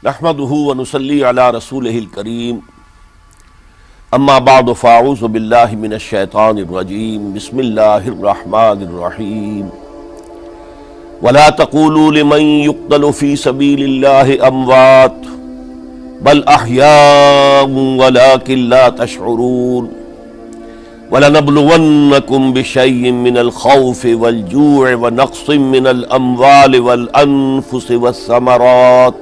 نحمده ونصلي على رسوله الكريم اما بعد فاعوذ بالله من الشيطان الرجيم بسم الله الرحمن الرحيم ولا تقولوا لمن يقتل في سبيل الله اموات بل احياء ولكن لا تشعرون وَلَنَبْلُوَنَّكُمْ بِشَيْءٍ مِّنَ الْخَوْفِ وَالْجُوعِ وَنَقْصٍ مِّنَ الْأَمْوَالِ وَالْأَنفُسِ وَالثَّمَرَاتِ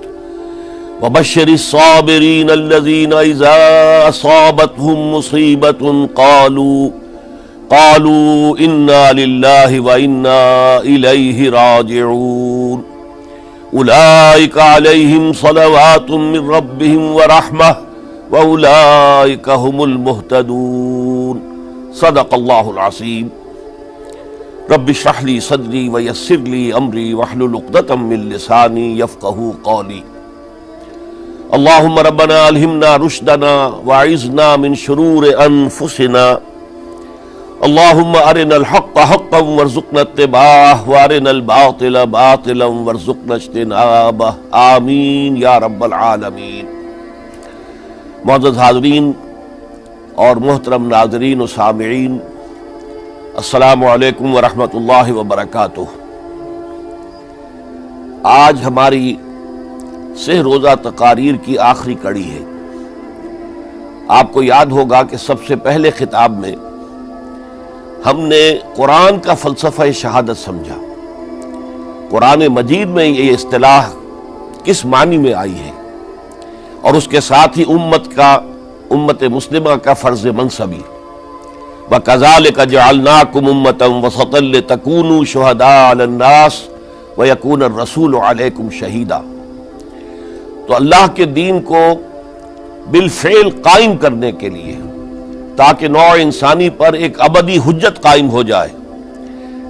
وَبَشِّرِ الصَّابِرِينَ الَّذِينَ إِذَا أَصَابَتْهُم مُّصِيبَةٌ قَالُوا إِنَّا لِلَّهِ وَإِنَّا إِلَيْهِ رَاجِعُونَ أُولَٰئِكَ عَلَيْهِمْ صَلَوَاتٌ مِّن رَّبِّهِمْ وَرَحْمَةٌ وَأُولَٰئِكَ هُمُ الْمُهْتَدُونَ صدق اللہ العظیم۔ رب اشرح لی صدری ویسر لی امری واحلل عقدۃ من لسانی یفقہوا قولی۔ اللہم ربنا الہمنا رشدنا واعذنا من شرور انفسنا، اللہم ارنا الحق حقا وارزقنا اتباعہ وارنا الباطل باطلا وارزقنا اجتنابہ، آمین یا رب العالمین۔ معزز حاضرین اور محترم ناظرین و سامعین، السلام علیکم ورحمۃ اللہ وبرکاتہ۔ آج ہماری سہ روزہ تقاریر کی آخری کڑی ہے۔ آپ کو یاد ہوگا کہ سب سے پہلے خطاب میں ہم نے قرآن کا فلسفہ شہادت سمجھا، قرآن مجید میں یہ اصطلاح کس معنی میں آئی ہے، اور اس کے ساتھ ہی امت مسلمہ کا فرض منصبی، وَكَذَلِكَ جَعَلْنَاكُمْ أُمَّةً وَسَطًا لِتَكُونُوا شُهَدَاءَ عَلَى النَّاسِ وَيَكُونَ الرَّسُولُ عَلَيْكُمْ شَهِيدًا۔ تو اللہ کے دین کو بالفعل قائم کرنے کے لیے، تاکہ نوع انسانی پر ایک ابدی حجت قائم ہو جائے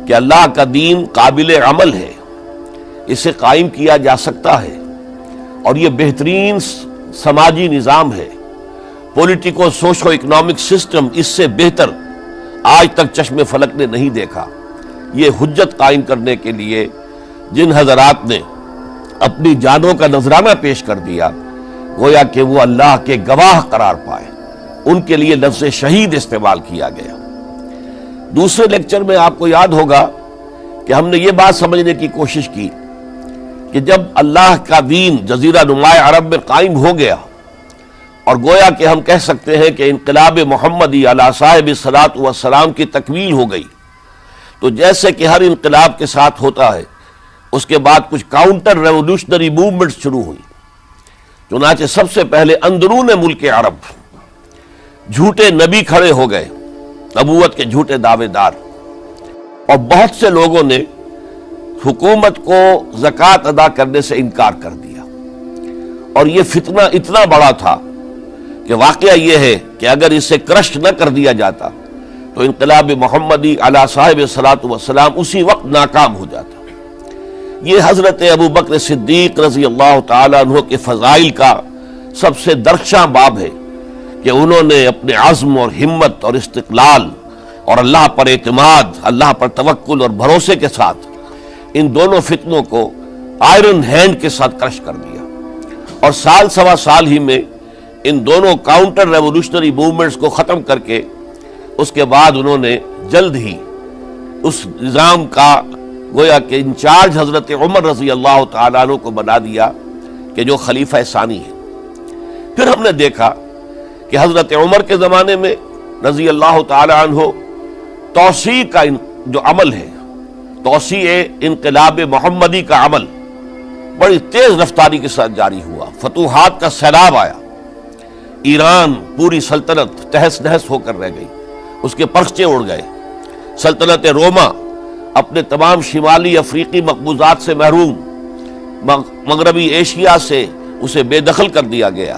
کہ اللہ کا دین قابل عمل ہے، اسے قائم کیا جا سکتا ہے، اور یہ بہترین سماجی نظام ہے، پولیٹیکو سوشو اکنامک سسٹم اس سے بہتر آج تک چشم فلک نے نہیں دیکھا۔ یہ حجت قائم کرنے کے لیے جن حضرات نے اپنی جانوں کا نذرانہ پیش کر دیا، گویا کہ وہ اللہ کے گواہ قرار پائے، ان کے لیے لفظ شہید استعمال کیا گیا۔ دوسرے لیکچر میں آپ کو یاد ہوگا کہ ہم نے یہ بات سمجھنے کی کوشش کی کہ جب اللہ کا دین جزیرہ نماء عرب میں قائم ہو گیا، اور گویا کہ ہم کہہ سکتے ہیں کہ انقلاب محمدی علی صاحب الصلاۃ والسلام کی تکمیل ہو گئی، تو جیسے کہ ہر انقلاب کے ساتھ ہوتا ہے، اس کے بعد کچھ کاؤنٹر ریولوشنری موومنٹ شروع ہوئی۔ چنانچہ سب سے پہلے اندرون ملک عرب جھوٹے نبی کھڑے ہو گئے، نبوت کے جھوٹے دعوے دار، اور بہت سے لوگوں نے حکومت کو زکوٰۃ ادا کرنے سے انکار کر دیا، اور یہ فتنہ اتنا بڑا تھا کہ واقعہ یہ ہے کہ اگر اسے کرش نہ کر دیا جاتا تو انقلاب محمدی علی صاحب الصلاۃ والسلام اسی وقت ناکام ہو جاتا۔ یہ حضرت ابو بکر صدیق رضی اللہ تعالیٰ عنہ کے فضائل کا سب سے درخشاں باب ہے کہ انہوں نے اپنے عزم اور ہمت اور استقلال اور اللہ پر اعتماد، اللہ پر توکل اور بھروسے کے ساتھ ان دونوں فتنوں کو آئرن ہینڈ کے ساتھ کرش کر دیا، اور سال سوا سال ہی میں ان دونوں کاؤنٹر ریولوشنری موومنٹس کو ختم کر کے اس کے بعد انہوں نے جلد ہی اس نظام کا گویا کہ انچارج حضرت عمر رضی اللہ تعالیٰ عنہ کو بنا دیا کہ جو خلیفہ ثانی ہے۔ پھر ہم نے دیکھا کہ حضرت عمر کے زمانے میں رضی اللہ تعالیٰ عنہ توسیع کا جو عمل ہے، توسیع انقلاب محمدی کا عمل بڑی تیز رفتاری کے ساتھ جاری ہوا، فتوحات کا سیلاب آیا، ایران پوری سلطنت تہس نہس ہو کر رہ گئی، اس کے پرچے اڑ گئے، سلطنت روما اپنے تمام شمالی افریقی مقبوضات سے محروم، مغربی ایشیا سے اسے بے دخل کر دیا گیا،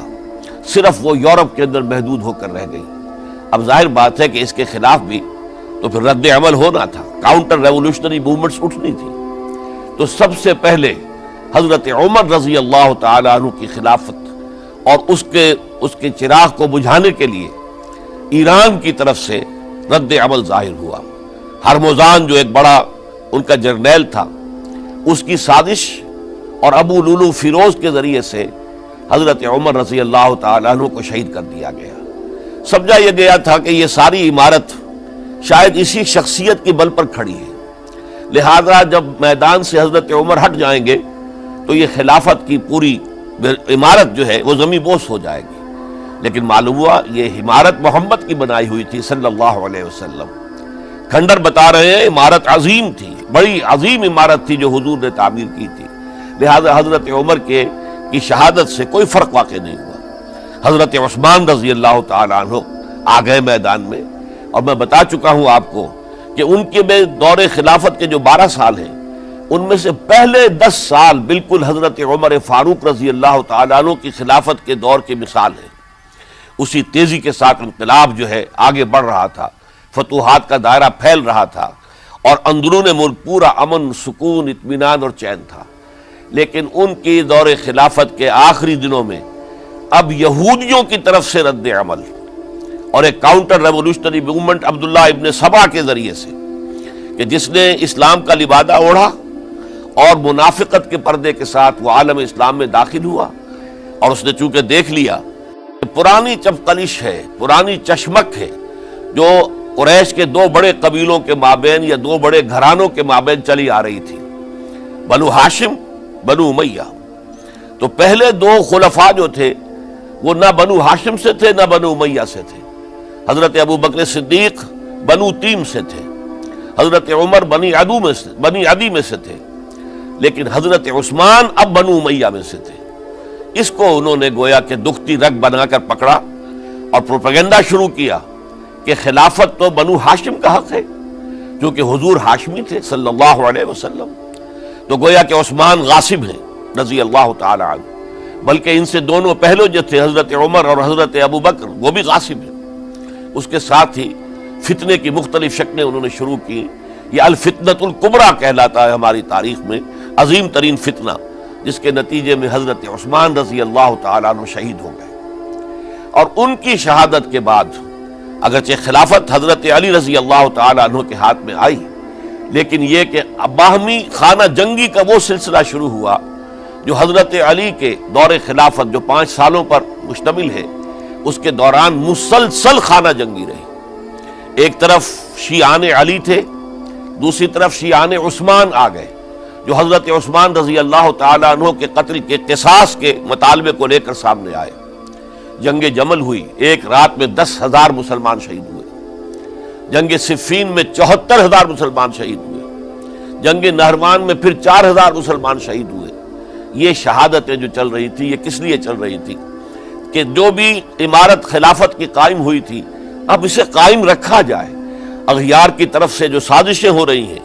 صرف وہ یورپ کے اندر محدود ہو کر رہ گئی۔ اب ظاہر بات ہے کہ اس کے خلاف بھی تو پھر رد عمل ہونا تھا، کاؤنٹر ریولوشنری موومنٹس اٹھنی تھی۔ تو سب سے پہلے حضرت عمر رضی اللہ تعالیٰ عنہ کی خلافت اور اس کے چراغ کو بجھانے کے لیے ایران کی طرف سے رد عمل ظاہر ہوا۔ ہرموزان جو ایک بڑا ان کا جرنیل تھا، اس کی سازش اور ابو لولو فیروز کے ذریعے سے حضرت عمر رضی اللہ تعالیٰ عنہ کو شہید کر دیا گیا۔ سمجھا یہ گیا تھا کہ یہ ساری عمارت شاید اسی شخصیت کی بل پر کھڑی ہے، لہذا جب میدان سے حضرت عمر ہٹ جائیں گے تو یہ خلافت کی پوری عمارت جو ہے وہ زمین بوس ہو جائے گی۔ لیکن معلوم ہوا یہ عمارت محمد کی بنائی ہوئی تھی صلی اللہ علیہ وسلم۔ کھنڈر بتا رہے ہیں عمارت عظیم تھی، بڑی عظیم عمارت تھی جو حضور نے تعمیر کی تھی، لہذا حضرت عمر کی شہادت سے کوئی فرق واقع نہیں ہوا۔ حضرت عثمان رضی اللہ تعالیٰ عنہ آ گئے میدان میں، اور میں بتا چکا ہوں آپ کو کہ ان کے دور خلافت کے جو 12 سال ہیں ان میں سے پہلے 10 سال بالکل حضرت عمر فاروق رضی اللہ تعالیٰ عنہ کی خلافت کے دور کی مثال ہے۔ اسی تیزی کے ساتھ انقلاب جو ہے آگے بڑھ رہا تھا، فتوحات کا دائرہ پھیل رہا تھا، اور اندرون ملک پورا امن، سکون، اطمینان اور چین تھا۔ لیکن ان کی دور خلافت کے آخری دنوں میں اب یہودیوں کی طرف سے رد عمل اور ایک کاؤنٹر ریولوشنری موومنٹ عبداللہ ابن سبا کے ذریعے سے، کہ جس نے اسلام کا لبادہ اوڑھا اور منافقت کے پردے کے ساتھ وہ عالم اسلام میں داخل ہوا، اور اس نے چونکہ دیکھ لیا کہ پرانی چپقلش ہے، پرانی چشمک ہے جو قریش کے 2 بڑے قبیلوں کے مابین یا 2 بڑے گھرانوں کے مابین چلی آ رہی تھی، بنو ہاشم، بنو امیہ۔ تو پہلے 2 خلفاء جو تھے وہ نہ بنو ہاشم سے تھے نہ بنو امیہ سے تھے۔ حضرت ابو بکر صدیق بنو تیم سے تھے، حضرت عمر بنی عدی میں سے تھے، لیکن حضرت عثمان اب بنو امیہ میں سے تھے۔ اس کو انہوں نے گویا کہ دکھتی رگ بنا کر پکڑا اور پروپیگنڈا شروع کیا کہ خلافت تو بنو ہاشم کا حق ہے، کیونکہ حضور ہاشمی تھے صلی اللہ علیہ وسلم۔ تو گویا کہ عثمان غاصب ہیں رضی اللہ تعالی عنہ، بلکہ ان سے دونوں پہلو جو تھے حضرت عمر اور حضرت ابو بکر وہ بھی غاصب ہیں۔ اس کے ساتھ ہی فتنے کی مختلف شکلیں انہوں نے شروع کی۔ یہ الفتنۃ الکبریٰ کہلاتا ہے ہماری تاریخ میں، عظیم ترین فتنہ، جس کے نتیجے میں حضرت عثمان رضی اللہ تعالیٰ عنہ شہید ہو گئے۔ اور ان کی شہادت کے بعد اگرچہ خلافت حضرت علی رضی اللہ تعالیٰ عنہ کے ہاتھ میں آئی، لیکن یہ کہ باہمی خانہ جنگی کا وہ سلسلہ شروع ہوا جو حضرت علی کے دور خلافت جو 5 سالوں پر مشتمل ہے، اس کے دوران مسلسل خانہ جنگی رہی۔ ایک طرف شیعان علی تھے، دوسری طرف شیعان عثمان آ گئے، جو حضرت عثمان رضی اللہ تعالیٰ عنہ کے قتل کے قصاص کے مطالبے کو لے کر سامنے آئے۔ جنگ جمل ہوئی، ایک رات میں 10,000 مسلمان شہید ہوئے۔ جنگ صفین میں 74,000 مسلمان شہید ہوئے۔ جنگ نہروان میں پھر 4,000 مسلمان شہید ہوئے۔ یہ شہادتیں جو چل رہی تھی، یہ کس لیے چل رہی تھی کہ جو بھی عمارت خلافت کی قائم ہوئی تھی اب اسے قائم رکھا جائے، اغیار کی طرف سے جو سازشیں ہو رہی ہیں،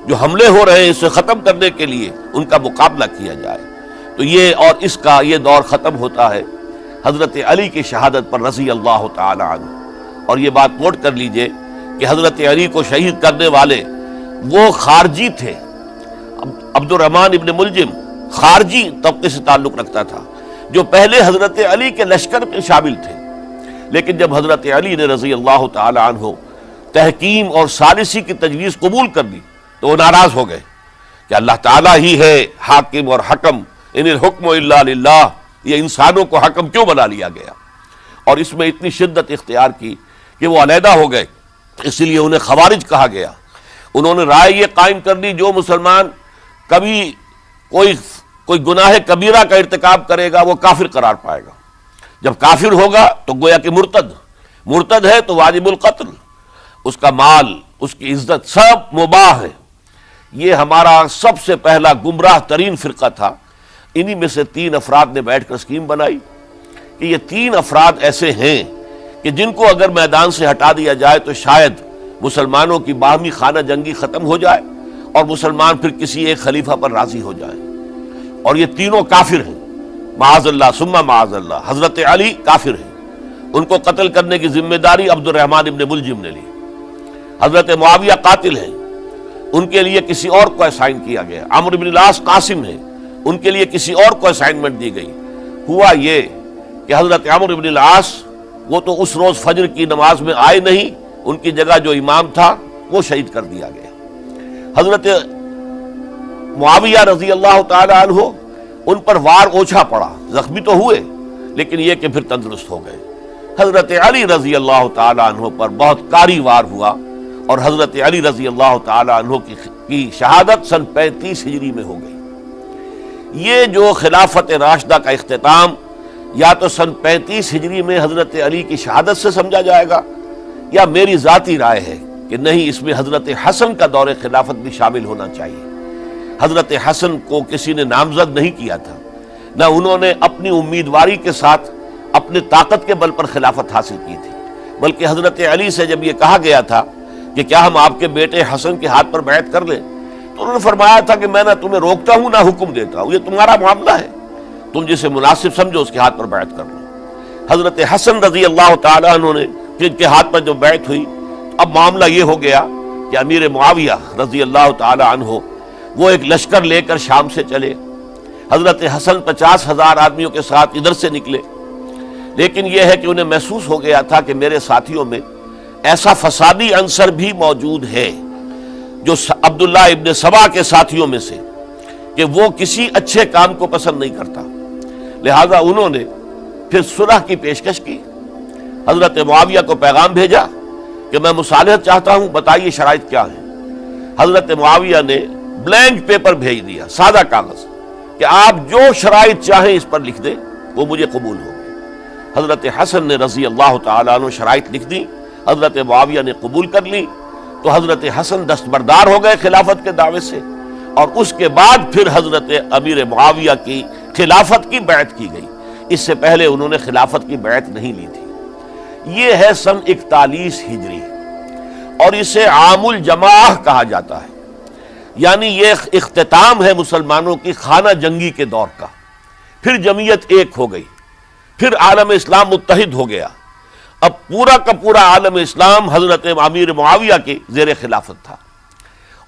جو حملے ہو رہے ہیں، اسے ختم کرنے کے لیے ان کا مقابلہ کیا جائے۔ تو یہ اور اس کا یہ دور ختم ہوتا ہے حضرت علی کی شہادت پر رضی اللہ تعالی عنہ۔ اور یہ بات نوٹ کر لیجئے کہ حضرت علی کو شہید کرنے والے وہ خارجی تھے۔ عبد الرحمن ابن ملجم خارجی طبقے سے تعلق رکھتا تھا، جو پہلے حضرت علی کے لشکر میں شامل تھے، لیکن جب حضرت علی نے رضی اللہ تعالی عنہ تحکیم اور ثالثی کی تجویز قبول کر دی تو وہ ناراض ہو گئے کہ اللہ تعالیٰ ہی ہے حاکم اور حکم، ان الحکم الا للہ، یہ انسانوں کو حکم کیوں بنا لیا گیا؟ اور اس میں اتنی شدت اختیار کی کہ وہ علیحدہ ہو گئے، اس لیے انہیں خوارج کہا گیا۔ انہوں نے رائے یہ قائم کر دی جو مسلمان کبھی کوئی گناہ کبیرہ کا ارتکاب کرے گا وہ کافر قرار پائے گا، جب کافر ہوگا تو گویا کہ مرتد ہے تو واجب القتل، اس کا مال، اس کی عزت سب مباح ہے۔ یہ ہمارا سب سے پہلا گمراہ ترین فرقہ تھا۔ انہی میں سے 3 افراد نے بیٹھ کر اسکیم بنائی کہ یہ 3 افراد ایسے ہیں کہ جن کو اگر میدان سے ہٹا دیا جائے تو شاید مسلمانوں کی باہمی خانہ جنگی ختم ہو جائے اور مسلمان پھر کسی ایک خلیفہ پر راضی ہو جائیں، اور یہ تینوں کافر ہیں، معاذ اللہ ثم معاذ اللہ۔ حضرت علی کافر ہیں، ان کو قتل کرنے کی ذمہ داری عبد الرحمن ابن ملجم نے لی۔ حضرت معاویہ قاتل ہیں، ان کے لیے کسی اور کو اسائن کیا گیا۔ عمرو بن العاص قاسم ہیں، ان کے لیے کسی اور کو اسائنمنٹ دی گئی۔ ہوا یہ کہ حضرت عمرو بن العاص وہ تو اس روز فجر کی نماز میں آئے نہیں، ان کی جگہ جو امام تھا وہ شہید کر دیا گیا۔ حضرت معاویہ رضی اللہ تعالی عنہ ان پر وار اوچھا پڑا، زخمی تو ہوئے لیکن یہ کہ پھر تندرست ہو گئے۔ حضرت علی رضی اللہ تعالی عنہ پر بہت کاری وار ہوا، اور حضرت علی رضی اللہ تعالی عنہ کی شہادت سن 35 ہجری میں ہو گئی۔ یہ جو خلافت راشدہ کا اختتام یا تو سن 35 ہجری میں حضرت علی کی شہادت سے سمجھا جائے گا، یا میری ذاتی رائے ہے کہ نہیں، اس میں حضرت حسن کا دور خلافت بھی شامل ہونا چاہیے۔ حضرت حسن کو کسی نے نامزد نہیں کیا تھا، نہ انہوں نے اپنی امیدواری کے ساتھ اپنے طاقت کے بل پر خلافت حاصل کی تھی، بلکہ حضرت علی سے جب یہ کہا گیا تھا کہ کیا ہم آپ کے بیٹے حسن کے ہاتھ پر بیعت کر لیں، تو انہوں نے فرمایا تھا کہ میں نہ تمہیں روکتا ہوں نہ حکم دیتا ہوں، یہ تمہارا معاملہ ہے، تم جسے مناسب سمجھو اس کے ہاتھ پر بیعت کر لو۔ حضرت حسن رضی اللہ تعالیٰ عنہ نے جن کے ہاتھ پر جو بیعت ہوئی، اب معاملہ یہ ہو گیا کہ امیر معاویہ رضی اللہ تعالی عنہ وہ ایک لشکر لے کر شام سے چلے۔ حضرت حسن 50,000 آدمیوں کے ساتھ ادھر سے نکلے، لیکن یہ ہے کہ انہیں محسوس ہو گیا تھا کہ میرے ساتھیوں میں ایسا فسادی عنصر بھی موجود ہے جو عبداللہ ابن سبا کے ساتھیوں میں سے، کہ وہ کسی اچھے کام کو پسند نہیں کرتا، لہذا انہوں نے پھر صلح کی پیشکش کی۔ حضرت معاویہ کو پیغام بھیجا کہ میں مصالحت چاہتا ہوں، بتائیے شرائط کیا ہیں۔ حضرت معاویہ نے بلینک پیپر بھیج دیا، سادہ کاغذ، کہ آپ جو شرائط چاہیں اس پر لکھ دیں، وہ مجھے قبول ہو گئے۔ حضرت حسن نے رضی اللہ تعالیٰ عنہ شرائط لکھ دی، حضرت معاویہ نے قبول کر لی، تو حضرت حسن دستبردار ہو گئے خلافت کے دعوے سے، اور اس کے بعد پھر حضرت امیر معاویہ کی خلافت کی بیعت کی گئی۔ اس سے پہلے انہوں نے خلافت کی بیعت نہیں لی تھی۔ یہ ہے سن 41 ہجری، اور اسے عام الجماع کہا جاتا ہے، یعنی یہ اختتام ہے مسلمانوں کی خانہ جنگی کے دور کا۔ پھر جمعیت ایک ہو گئی، پھر عالم اسلام متحد ہو گیا۔ اب پورا کا پورا عالم اسلام حضرت امیر معاویہ کے زیر خلافت تھا۔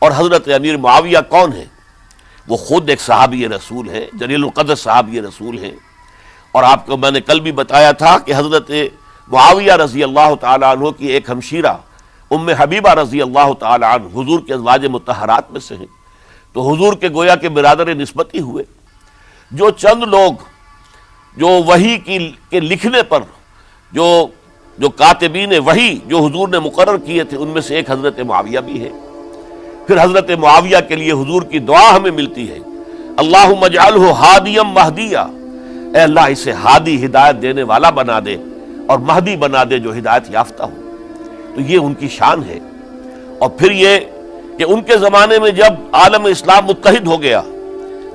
اور حضرت امیر معاویہ کون ہے؟ وہ خود ایک صحابی رسول ہے، جلیل القدر صحابی رسول ہیں، اور آپ کو میں نے کل بھی بتایا تھا کہ حضرت معاویہ رضی اللہ تعالی عنہ کی ایک ہمشیرہ ام حبیبہ رضی اللہ تعالی عنہ حضور کے ازواج مطہرات میں سے ہیں، تو حضور کے گویا کے برادر نسبتی ہوئے۔ جو چند لوگ جو وحی کے لکھنے پر جو کاتبین وحی جو حضور نے مقرر کیے تھے، ان میں سے ایک حضرت معاویہ بھی ہے۔ پھر حضرت معاویہ کے لیے حضور کی دعا ہمیں ملتی ہے، اللہم اجعلہ ہادیا مہدیا، اے اللہ اسے ہادی ہدایت دینے والا بنا دے اور مہدی بنا دے جو ہدایت یافتہ ہو۔ تو یہ ان کی شان ہے۔ اور پھر یہ کہ ان کے زمانے میں جب عالم اسلام متحد ہو گیا،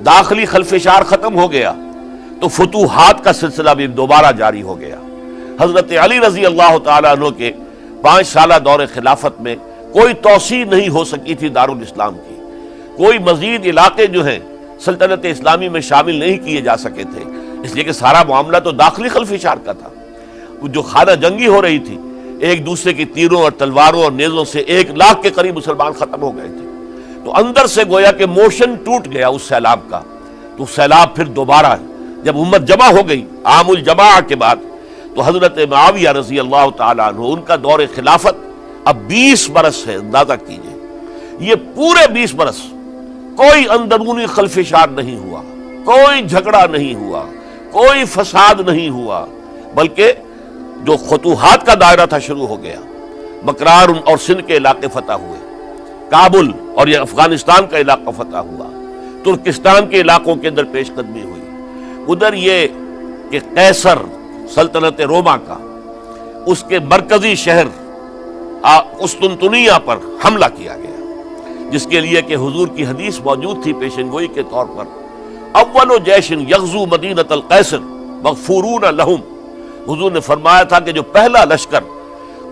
داخلی خلفشار ختم ہو گیا، تو فتوحات کا سلسلہ بھی دوبارہ جاری ہو گیا۔ حضرت علی رضی اللہ تعالیٰ عنہ کے 5 سالہ دور خلافت میں کوئی توسیع نہیں ہو سکی تھی دارالاسلام کی، کوئی مزید علاقے جو ہیں سلطنت اسلامی میں شامل نہیں کیے جا سکے تھے، اس لیے کہ سارا معاملہ تو داخلی خلفشار کا تھا۔ جو خانہ جنگی ہو رہی تھی، ایک دوسرے کی تیروں اور تلواروں اور نیزوں سے 1 لاکھ کے قریب مسلمان ختم ہو گئے تھے، تو اندر سے گویا کہ موشن ٹوٹ گیا اس سیلاب کا۔ تو سیلاب پھر دوبارہ جب امت جمع ہو گئی عام الجماع کے بعد، تو حضرت معاویہ رضی اللہ تعالیٰ عنہ ان کا دور خلافت اب 20 برس ہے۔ اندازہ کیجئے، یہ پورے 20 برس کوئی اندرونی خلفشار نہیں ہوا، کوئی جھگڑا نہیں ہوا، کوئی فساد نہیں ہوا، بلکہ جو فتوحات کا دائرہ تھا شروع ہو گیا۔ بکرار اور سندھ کے علاقے فتح ہوئے، کابل اور یہ افغانستان کا علاقہ فتح ہوا، ترکستان کے علاقوں کے اندر پیش قدمی ہوئی۔ ادھر یہ کہ قیصر سلطنت روما کا اس کے مرکزی شہر قسطنطنیہ پر حملہ کیا گیا، جس کے لیے کہ حضور کی حدیث موجود تھی پیشن گوئی کے طور پر، اول جیش یغزو مدینۃ القیصر مغفورون لہم۔ حضور نے فرمایا تھا کہ جو پہلا لشکر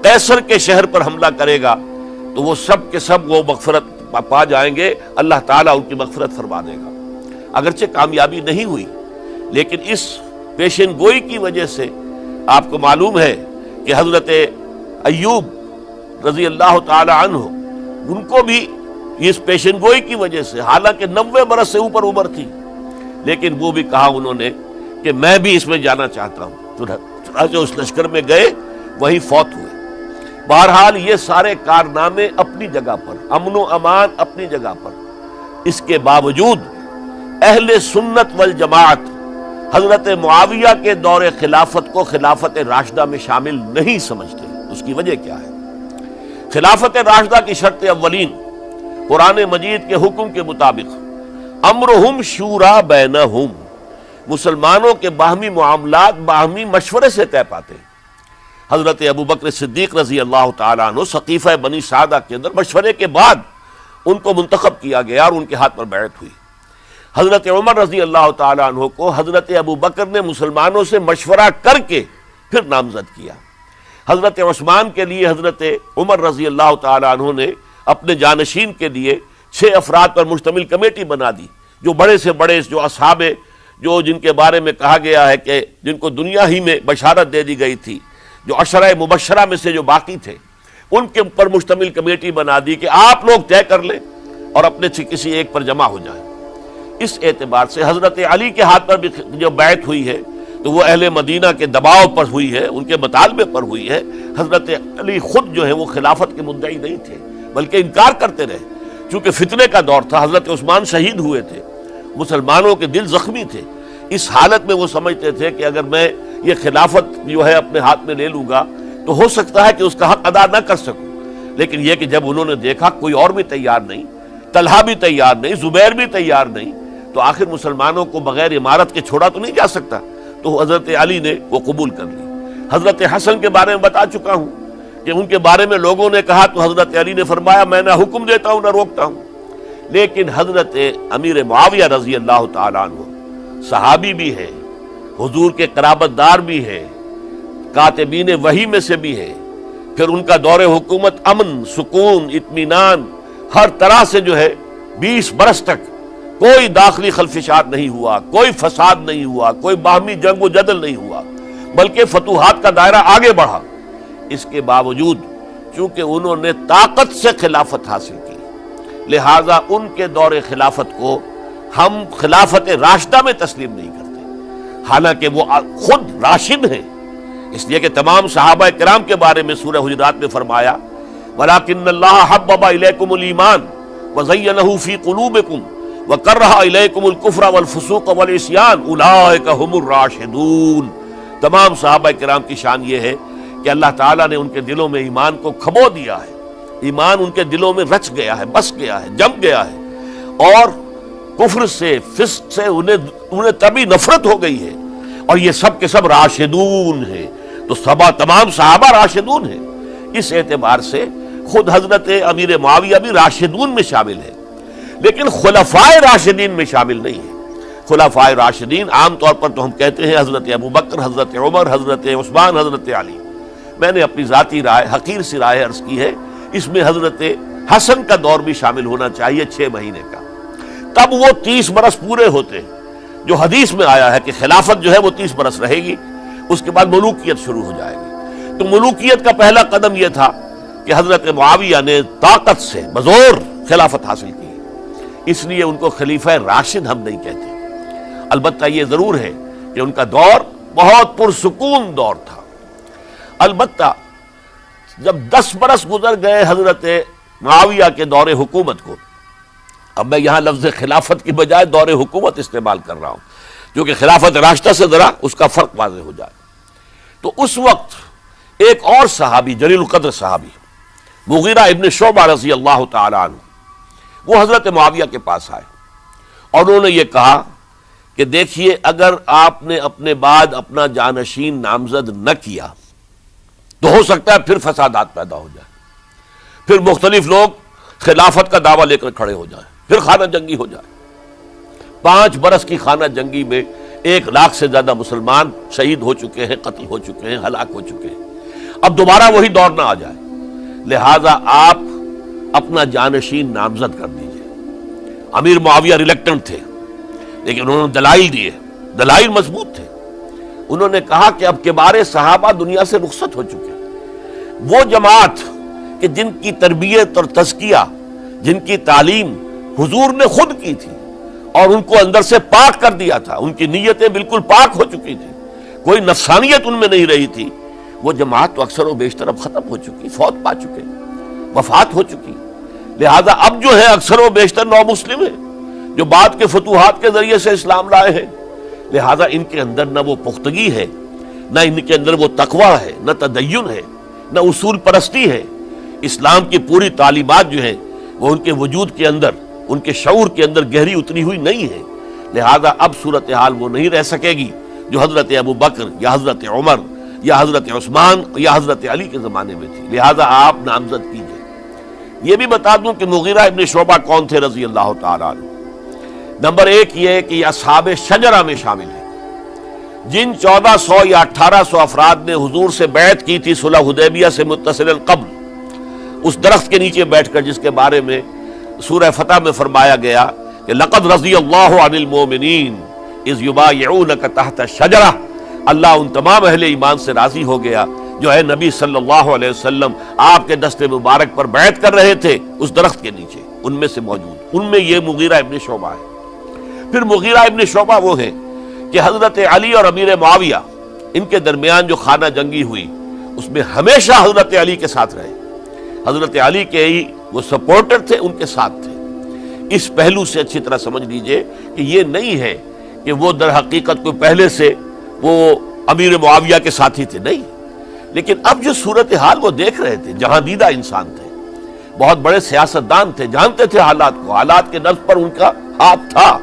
قیصر کے شہر پر حملہ کرے گا تو وہ سب کے سب وہ مغفرت پا جائیں گے، اللہ تعالیٰ ان کی مغفرت فرما دے گا۔ اگرچہ کامیابی نہیں ہوئی، لیکن اس پیشن گوئی کی وجہ سے آپ کو معلوم ہے کہ حضرت ایوب رضی اللہ تعالی عنہ ان کو بھی اس پیشن گوئی کی وجہ سے، حالانکہ 90 برس سے اوپر عمر تھی، لیکن وہ بھی کہا انہوں نے کہ میں بھی اس میں جانا چاہتا ہوں، چنانچہ اس لشکر میں گئے، وہیں فوت ہوئے۔ بہرحال یہ سارے کارنامے اپنی جگہ پر، امن و امان اپنی جگہ پر، اس کے باوجود اہل سنت والجماعت حضرت معاویہ کے دور خلافت کو خلافت راشدہ میں شامل نہیں سمجھتے۔ اس کی وجہ کیا ہے؟ خلافت راشدہ کی شرط اولین قرآن مجید کے حکم کے مطابق امرہم شورا بینہم، مسلمانوں کے باہمی معاملات باہمی مشورے سے طے پاتے ہیں۔ حضرت ابوبکر صدیق رضی اللہ تعالیٰ عنہ سقیفہ بنی سعدہ کے اندر مشورے کے بعد ان کو منتخب کیا گیا اور ان کے ہاتھ پر بیعت ہوئی۔ حضرت عمر رضی اللہ تعالیٰ عنہ کو حضرت ابوبکر نے مسلمانوں سے مشورہ کر کے پھر نامزد کیا۔ حضرت عثمان کے لیے حضرت عمر رضی اللہ تعالیٰ عنہ نے اپنے جانشین کے لیے 6 افراد پر مشتمل کمیٹی بنا دی، جو بڑے سے بڑے جو اصحاب جو جن کے بارے میں کہا گیا ہے کہ جن کو دنیا ہی میں بشارت دے دی گئی تھی، جو عشرہ مبشرہ میں سے جو باقی تھے، ان کے اوپر مشتمل کمیٹی بنا دی کہ آپ لوگ طے کر لیں اور اپنے سے کسی ایک پر جمع ہو جائیں۔ اس اعتبار سے حضرت علی کے ہاتھ پر بھی جو بیعت ہوئی ہے تو وہ اہل مدینہ کے دباؤ پر ہوئی ہے، ان کے مطالبے پر ہوئی ہے۔ حضرت علی خود جو ہے وہ خلافت کے مدعی نہیں تھے بلکہ انکار کرتے رہے، چونکہ فتنے کا دور تھا۔ حضرت عثمان شہید ہوئے تھے، مسلمانوں کے دل زخمی تھے۔ اس حالت میں وہ سمجھتے تھے کہ اگر میں یہ خلافت جو ہے اپنے ہاتھ میں لے لوں گا تو ہو سکتا ہے کہ اس کا حق ادا نہ کر سکوں، لیکن یہ کہ جب انہوں نے دیکھا کوئی اور بھی تیار نہیں، طلحہ بھی تیار نہیں، زبیر بھی تیار نہیں، تو آخر مسلمانوں کو بغیر امارت کے چھوڑا تو نہیں جا سکتا، تو حضرت علی نے وہ قبول کر لی۔ حضرت حسن کے بارے میں بتا چکا ہوں کہ ان کے بارے میں لوگوں نے کہا تو حضرت علی نے فرمایا میں نہ حکم دیتا ہوں نہ روکتا ہوں۔ لیکن حضرت امیر معاویہ رضی اللہ تعالیٰ عنہ صحابی بھی ہے، حضور کے قرابت دار بھی ہے، کاتبین وحی میں سے بھی ہے، پھر ان کا دور حکومت امن، سکون، اطمینان ہر طرح سے جو ہے 20 برس تک کوئی داخلی خلفشات نہیں ہوا، کوئی فساد نہیں ہوا، کوئی باہمی جنگ و جدل نہیں ہوا، بلکہ فتوحات کا دائرہ آگے بڑھا۔ اس کے باوجود چونکہ انہوں نے طاقت سے خلافت حاصل کی، لہذا ان کے دور خلافت کو ہم خلافت راشدہ میں تسلیم نہیں کرتے، حالانکہ وہ خود راشد ہیں، اس لیے کہ تمام صحابہ کرام کے بارے میں سورہ حجرات میں فرمایا وَلَٰكِنَّ اللَّهَ حَبَّبَ إِلَيْكُمُ الْإِيمَانَ وَزَيَّنَهُ فِي قُلُوبِكُمْ وَكَرَّهَ إِلَيْكُمُ الْكُفْرَ وَالْفُسُوقَ وَالْعِصْيَانَ أُولَٰئِكَ هُمُ الرَّاشِدُونَ۔ تمام صحابہ کرام کی شان یہ ہے کہ اللہ تعالیٰ نے ان کے دلوں میں ایمان کو کھبو دیا ہے، ایمان ان کے دلوں میں رچ گیا ہے، بس گیا ہے، جم گیا ہے، اور کفر سے، فسق سے انہیں تبھی نفرت ہو گئی ہے، اور یہ سب کے سب راشدون ہیں۔ تو تمام صحابہ راشدون ہیں۔ اس اعتبار سے خود حضرت امیر معاویہ بھی راشدون میں شامل ہے، لیکن خلفائے راشدین میں شامل نہیں ہے۔ خلفائے راشدین عام طور پر تو ہم کہتے ہیں حضرت ابوبکر، حضرت عمر، حضرت عثمان، حضرت علی۔ میں نے اپنی ذاتی رائے، حقیر سی رائے عرض کی ہے، اس میں حضرت حسن کا دور بھی شامل ہونا چاہیے 6 مہینے کا، تب وہ 30 برس پورے ہوتے ہیں، جو حدیث میں آیا ہے کہ خلافت جو ہے وہ 30 برس رہے گی، اس کے بعد ملوکیت شروع ہو جائے گی۔ تو ملوکیت کا پہلا قدم یہ تھا کہ حضرت معاویہ نے طاقت سے بزور خلافت حاصل کی، اس لیے ان کو خلیفہ راشد ہم نہیں کہتے۔ البتہ یہ ضرور ہے کہ ان کا دور بہت پرسکون دور تھا۔ البتہ جب 10 برس گزر گئے حضرت معاویہ کے دور حکومت کو، اب میں یہاں لفظ خلافت کی بجائے دور حکومت استعمال کر رہا ہوں کیونکہ خلافت راشدہ سے ذرا اس کا فرق واضح ہو جائے، تو اس وقت ایک اور صحابی، جلیل القدر صحابی مغیرہ ابن شعبہ رضی اللہ تعالی عنہ، وہ حضرت معاویہ کے پاس آئے اور انہوں نے یہ کہا کہ دیکھیے اگر آپ نے اپنے بعد اپنا جانشین نامزد نہ کیا تو ہو سکتا ہے پھر فسادات پیدا ہو جائے، پھر مختلف لوگ خلافت کا دعویٰ لے کر کھڑے ہو جائیں، پھر خانہ جنگی ہو جائے۔ 5 برس کی خانہ جنگی میں 1 لاکھ سے زیادہ مسلمان شہید ہو چکے ہیں، قتل ہو چکے ہیں، ہلاک ہو چکے ہیں۔ اب دوبارہ وہی دور نہ آ جائے، لہذا آپ اپنا جانشین نامزد کر دیجئے۔ امیر معاویہ ریلیکٹنٹ تھے، لیکن انہوں نے دلائل دیے، دلائل مضبوط تھے۔ انہوں نے کہا کہ اب کبار صحابہ دنیا سے رخصت ہو چکے، وہ جماعت کہ جن کی تربیت اور تزکیہ، جن کی تعلیم حضور نے خود کی تھی اور ان کو اندر سے پاک کر دیا تھا، ان کی نیتیں بالکل پاک ہو چکی تھی، کوئی نفسانیت ان میں نہیں رہی تھی، وہ جماعت تو اکثر و بیشتر اب ختم ہو چکی، فوت پا چکے، وفات ہو چکی، لہذا اب جو ہے اکثر و بیشتر نو مسلم ہیں۔ جو بعد کے فتوحات کے ذریعے سے اسلام لائے ہیں، لہذا ان کے اندر نہ وہ پختگی ہے، نہ ان کے اندر وہ تقوی ہے، نہ تدین ہے، نہ اصول پرستی ہے۔ اسلام کی پوری تعلیمات جو ہیں وہ ان کے وجود کے اندر، ان کے شعور کے اندر گہری اتری ہوئی نہیں ہے، لہذا اب صورتحال وہ نہیں رہ سکے گی جو حضرت ابو بکر یا حضرت عمر یا حضرت عثمان یا حضرت علی کے زمانے میں تھی، لہذا آپ نامزد کیجئے۔ یہ بھی بتا دوں کہ مغیرہ ابن شعبہ کون تھے رضی اللہ تعالیٰ عنہ۔ نمبر ایک یہ ہے کہ یہ اصحاب شجرہ میں شامل ہیں، جن 1400 یا 1800 افراد نے حضور سے بیعت کی تھی صلح حدیبیہ سے متصل قبل، اس درخت کے نیچے بیٹھ کر، جس کے بارے میں سورہ فتح میں فرمایا گیا کہ لقد رضی اللہ عن المؤمنین اذ یبایعونک تحت الشجرہ، اللہ ان تمام اہل ایمان سے راضی ہو گیا جو ہے نبی صلی اللہ علیہ وسلم آپ کے دست مبارک پر بیعت کر رہے تھے اس درخت کے نیچے، ان میں سے موجود، ان میں یہ مغیرہ ابن شعبہ ہے۔ پھر مغیرہ ابن شعبہ وہ ہے کہ حضرت علی اور امیر معاویہ ان کے درمیان جو خانہ جنگی ہوئی اس میں ہمیشہ حضرت علی کے ساتھ رہے، حضرت علی کے ہی وہ سپورٹر تھے، ان کے ساتھ تھے۔ اس پہلو سے اچھی طرح سمجھ لیجئے کہ یہ نہیں ہے کہ وہ در حقیقت کو پہلے سے وہ امیر معاویہ کے ساتھی تھے، نہیں، لیکن اب جو صورتحال وہ دیکھ رہے تھے، جہاں دیدہ انسان تھے، بہت بڑے سیاستدان تھے، جانتے تھے حالات کو، حالات کے نبض پر ان کا ہاتھ تھا،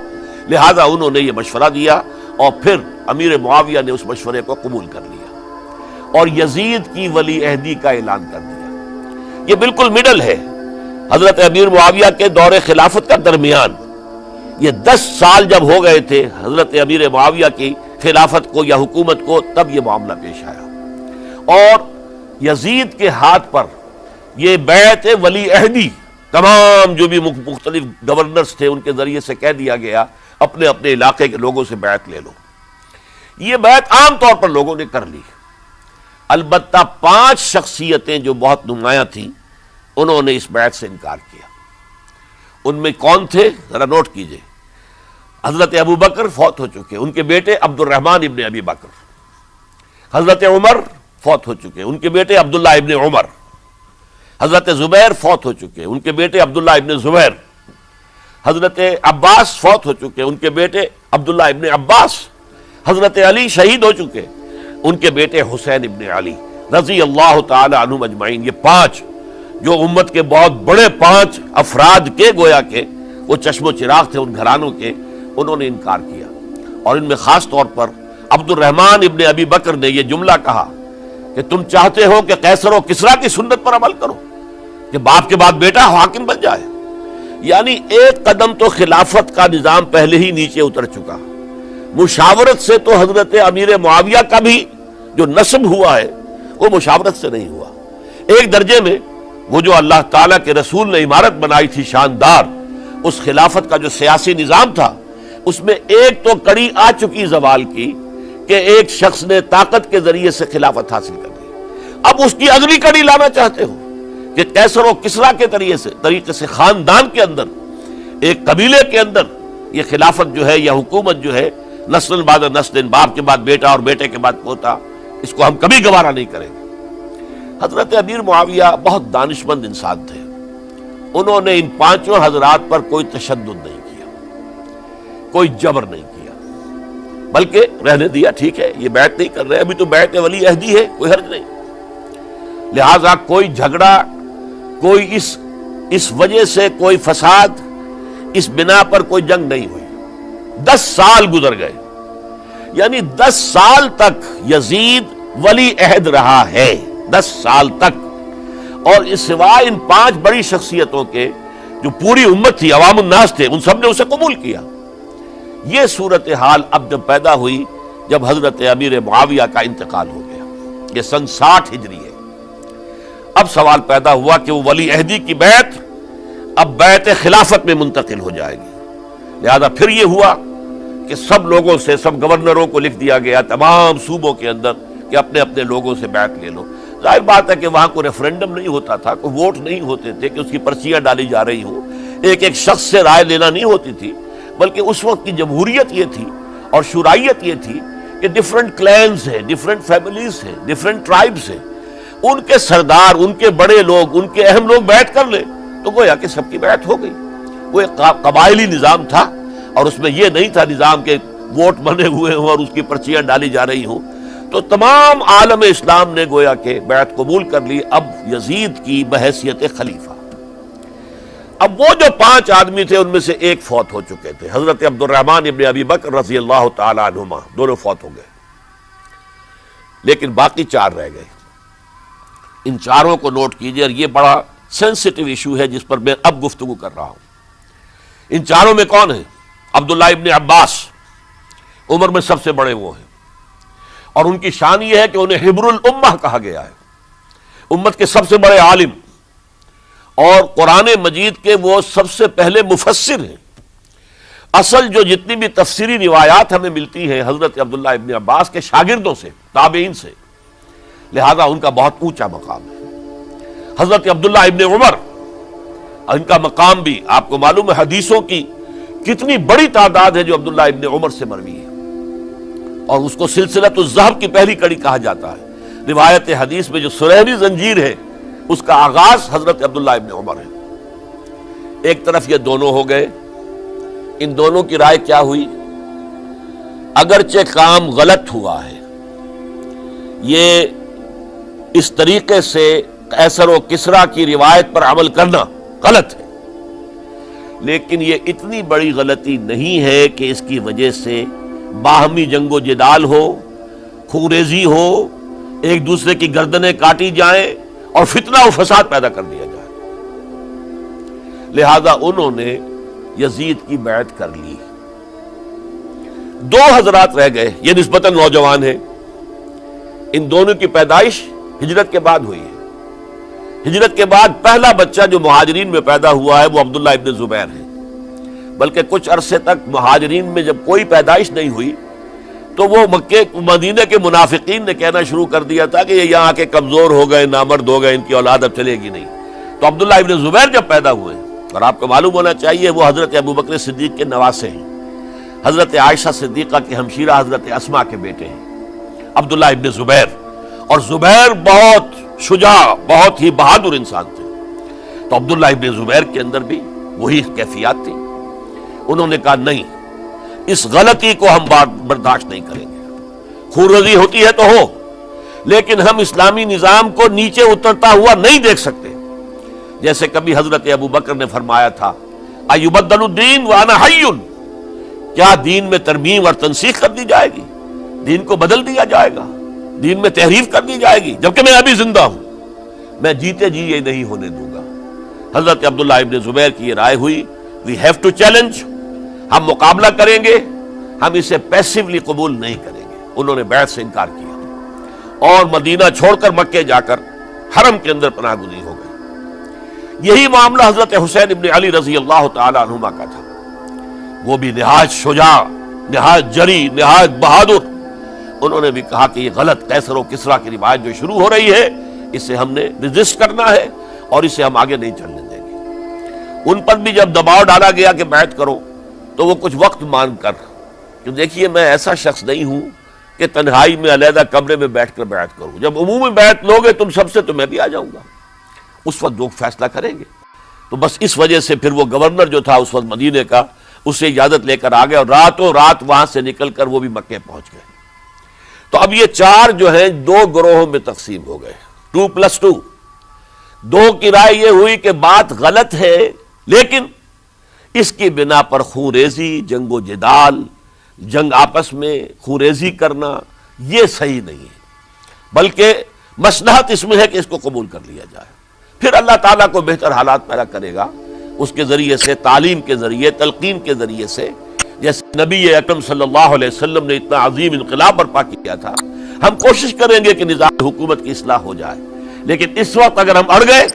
لہذا انہوں نے یہ مشورہ دیا اور پھر امیر معاویہ نے اس مشورے کو قبول کر لیا اور یزید کی ولی عہدی کا اعلان کر دیا۔ یہ بالکل مڈل ہے حضرت امیر معاویہ کے دور خلافت کا درمیان، یہ 10 سال جب ہو گئے تھے حضرت امیر معاویہ کی خلافت کو یا حکومت کو، تب یہ معاملہ پیش آیا اور یزید کے ہاتھ پر یہ بیعت ولی عہدی تمام جو بھی مختلف گورنرز تھے ان کے ذریعے سے کہہ دیا گیا اپنے اپنے علاقے کے لوگوں سے بیعت لے لو۔ یہ بیعت عام طور پر لوگوں نے کر لی، البتہ 5 شخصیتیں جو بہت نمایاں تھیں انہوں نے اس بیعت سے انکار کیا۔ ان میں کون تھے ذرا نوٹ کیجئے۔ حضرت ابو بکر فوت ہو چکے، ان کے بیٹے عبد الرحمن ابن ابی بکر۔ حضرت عمر فوت ہو چکے، ان کے بیٹے عبداللہ ابن عمر۔ حضرت زبیر فوت ہو چکے، ان کے بیٹے عبداللہ ابن زبیر۔ حضرت عباس فوت ہو چکے، ان کے بیٹے عبداللہ ابن عباس۔ حضرت علی شہید ہو چکے، ان کے بیٹے حسین ابن علی رضی اللہ تعالی عنہم اجمعین۔ یہ 5 جو امت کے بہت بڑے 5 افراد کے گویا کے وہ چشم و چراغ تھے ان گھرانوں کے، انہوں نے انکار کیا، اور ان میں خاص طور پر عبد الرحمن ابن ابی بکر نے یہ جملہ کہا کہ تم چاہتے ہو کہ قیصر و کسریٰ کی سنت پر عمل کرو کہ باپ کے بعد بیٹا حاکم بن جائے، یعنی ایک قدم تو خلافت کا نظام پہلے ہی نیچے اتر چکا۔ مشاورت سے تو حضرت امیر معاویہ کا بھی جو نسب ہوا ہے وہ مشاورت سے نہیں ہوا۔ ایک درجے میں وہ جو اللہ تعالیٰ کے رسول نے عمارت بنائی تھی شاندار، اس خلافت کا جو سیاسی نظام تھا اس میں ایک تو کڑی آ چکی زوال کی کہ ایک شخص نے طاقت کے ذریعے سے خلافت حاصل کر لی، اب اس کی اگلی کڑی لانا چاہتے ہو کہ قیصر و کسریٰ کے طریقے سے خاندان کے اندر، ایک قبیلے کے اندر یہ خلافت جو ہے یا حکومت جو ہے نسل بعد نسل، باپ کے بعد بیٹا اور بیٹے کے بعد پوتا، اس کو ہم کبھی گوارا نہیں کریں گے۔ حضرت امیر معاویہ بہت دانشمند انسان تھے، انہوں نے ان 5 حضرات پر کوئی تشدد نہیں کیا، کوئی جبر نہیں کیا، بلکہ رہنے دیا، ٹھیک ہے یہ بیعت نہیں کر رہے، ابھی تو بیعت ولی عہدی ہے، کوئی حرج نہیں، لہذا کوئی جھگڑا، کوئی اس وجہ سے کوئی فساد، اس بنا پر کوئی جنگ نہیں ہوئی۔ 10 سال گزر گئے، یعنی 10 سال تک یزید ولی عہد رہا ہے، 10 سال تک، اور اس سوائے ان 5 بڑی شخصیتوں کے جو پوری امت تھی، عوام الناس تھے، ان سب نے اسے قبول کیا۔ یہ صورتحال اب جب پیدا ہوئی جب حضرت امیر معاویہ کا انتقال ہو گیا، یہ سن 60 ہجری ہے، اب سوال پیدا ہوا کہ وہ ولی عہدی کی بیعت اب بیعت خلافت میں منتقل ہو جائے گی، لہذا پھر یہ ہوا کہ سب لوگوں سے، سب گورنروں کو لکھ دیا گیا تمام صوبوں کے اندر کہ اپنے اپنے لوگوں سے بیعت لے لو۔ ظاہر بات ہے کہ وہاں کوئی ریفرنڈم نہیں ہوتا تھا، کوئی ووٹ نہیں ہوتے تھے کہ اس کی پرچیاں ڈالی جا رہی ہوں، ایک ایک شخص سے رائے لینا نہیں ہوتی تھی، بلکہ اس وقت کی جمہوریت یہ تھی اور شورائیت یہ تھی کہ ڈیفرنٹ کلینز ہیں، ڈیفرنٹ فیملیز ہیں، ڈیفرنٹ ٹرائبز ہیں، ان کے سردار، ان کے بڑے لوگ، ان کے اہم لوگ بیعت کر لیں تو گویا کہ سب کی بیعت ہو گئی۔ وہ ایک قبائلی نظام تھا اور اس میں یہ نہیں تھا نظام کے ووٹ بنے ہوئے ہوں اور اس کی پرچیاں ڈالی جا رہی ہوں، تو تمام عالم اسلام نے گویا کہ بیعت قبول کر لی اب یزید کی بحیثیت خلیفہ۔ اب وہ جو 5 آدمی تھے ان میں سے ایک فوت ہو چکے تھے، حضرت عبد الرحمن ابن ابی بکر رضی اللہ تعالی عنہما، دونوں فوت ہو گئے، لیکن باقی 4 رہ گئے۔ ان 4 کو نوٹ کیجئے، اور یہ بڑا سینسٹیو ایشو ہے جس پر میں اب گفتگو کر رہا ہوں۔ ان 4 میں کون ہیں؟ عبداللہ ابن عباس، عمر میں سب سے بڑے وہ ہیں، اور ان کی شان یہ ہے کہ انہیں حبر الامہ کہا گیا ہے، امت کے سب سے بڑے عالم، اور قرآن مجید کے وہ سب سے پہلے مفسر ہیں۔ اصل جو جتنی بھی تفسیری روایات ہمیں ملتی ہیں حضرت عبداللہ ابن عباس کے شاگردوں سے، تابعین سے، لہذا ان کا بہت اونچا مقام ہے۔ حضرت عبداللہ ابن عمر، ان کا مقام بھی آپ کو معلوم ہے، حدیثوں کی کتنی بڑی تعداد ہے جو عبداللہ ابن عمر سے مروی ہے، اور اس کو سلسلۃ الذہب کی پہلی کڑی کہا جاتا ہے۔ روایت حدیث میں جو سنہری زنجیر ہے اس کا آغاز حضرت عبداللہ ابن عمر ہے۔ ایک طرف یہ دونوں ہو گئے، ان دونوں کی رائے کیا ہوئی؟ اگرچہ کام غلط ہوا ہے، یہ اس طریقے سے قیصر و کسریٰ کی روایت پر عمل کرنا غلط ہے، لیکن یہ اتنی بڑی غلطی نہیں ہے کہ اس کی وجہ سے باہمی جنگ و جدال ہو، خوریزی ہو، ایک دوسرے کی گردنیں کاٹی جائیں اور فتنہ و فساد پیدا کر دیا جائے۔ لہذا انہوں نے یزید کی بیعت کر لی۔ 2 حضرات رہ گئے، یہ نسبتاً نوجوان ہیں، ان دونوں کی پیدائش ہجرت کے بعد ہوئی ہے۔ ہجرت کے بعد پہلا بچہ جو مہاجرین میں پیدا ہوا ہے وہ عبداللہ ابن زبیر ہے، بلکہ کچھ عرصے تک مہاجرین میں جب کوئی پیدائش نہیں ہوئی تو وہ مکے مدینہ کے منافقین نے کہنا شروع کر دیا تھا کہ یہ یہاں کے کمزور ہو گئے، نامرد ہو گئے، ان کی اولاد اب چلے گی نہیں۔ تو عبداللہ ابن زبیر جب پیدا ہوئے، اور آپ کو معلوم ہونا چاہیے وہ حضرت ابوبکر صدیق کے نواسے ہیں، حضرت عائشہ صدیقہ کی ہمشیرہ حضرت اسماء کے بیٹے ہیں عبداللہ ابن زبیر، اور زبیر بہت شجاع، بہت ہی بہادر انسان تھے۔ تو عبداللہ ابن زبیر کے اندر بھی وہی کیفیات تھی۔ انہوں نے کہا نہیں، اس غلطی کو ہم برداشت نہیں کریں گے، خونریزی ہوتی ہے تو ہو، لیکن ہم اسلامی نظام کو نیچے اترتا ہوا نہیں دیکھ سکتے۔ جیسے کبھی حضرت ابوبکر نے فرمایا تھا ایبدل الدین وانا حی، کیا دین میں ترمیم اور تنسیخ کر دی جائے گی؟ دین کو بدل دیا جائے گا، دین میں تحریف کر دی جائے گی جبکہ میں ابھی زندہ ہوں؟ میں جیتے جی یہ نہیں ہونے دوں گا۔ حضرت عبداللہ ابن زبیر کی یہ رائے ہوئی، وی ہیو ٹو چیلنج، ہم مقابلہ کریں گے، ہم اسے پیسیولی قبول نہیں کریں گے۔ انہوں نے بیعت سے انکار کیا اور مدینہ چھوڑ کر مکے جا کر حرم کے اندر پناہ گزین ہو گئے۔ یہی معاملہ حضرت حسین ابن علی رضی اللہ تعالی عنہما کا تھا، وہ بھی نہایت شجاع، نہایت جری، نہایت بہادر۔ انہوں نے بھی کہا کہ یہ غلط قیصر و کسریٰ کی روایت جو شروع ہو رہی ہے اسے ہم نے ریزسٹ کرنا ہے اور اسے ہم آگے نہیں چلنے دیں گے۔ ان پر بھی جب دباؤ ڈالا گیا کہ بیعت کرو تو وہ کچھ وقت مان کر، کہ دیکھیے میں ایسا شخص نہیں ہوں کہ تنہائی میں علیحدہ کمرے میں بیٹھ کر بیعت کروں، جب عمومی بیعت لوگے تم سب سے تو میں بھی آ جاؤں گا، اس وقت لوگ فیصلہ کریں گے۔ تو بس اس وجہ سے پھر وہ گورنر جو تھا اس وقت مدینے کا، اسے اجازت لے کر آ گئے اور راتوں رات وہاں سے نکل کر وہ بھی مکے پہنچ گئے۔ تو اب یہ 4 جو ہیں 2 گروہوں میں تقسیم ہو گئے، 2+2۔ 2 کی رائے یہ ہوئی کہ بات غلط ہے، لیکن اس کی بنا پر خونریزی، جنگ و جدال، جنگ آپس میں خونریزی کرنا یہ صحیح نہیں ہے، بلکہ مصلحت اس میں ہے کہ اس کو قبول کر لیا جائے۔ پھر اللہ تعالیٰ کو بہتر حالات پیدا کرے گا اس کے ذریعے سے، تعلیم کے ذریعے، تلقین کے ذریعے سے، جیسے نبی اکرم صلی اللہ علیہ وسلم نے اتنا عظیم انقلاب برپا کیا تھا۔ ہم کوشش کریں گے کہ نظام حکومت کی اصلاح ہو جائے، لیکن اس وقت اگر ہم اڑ گئے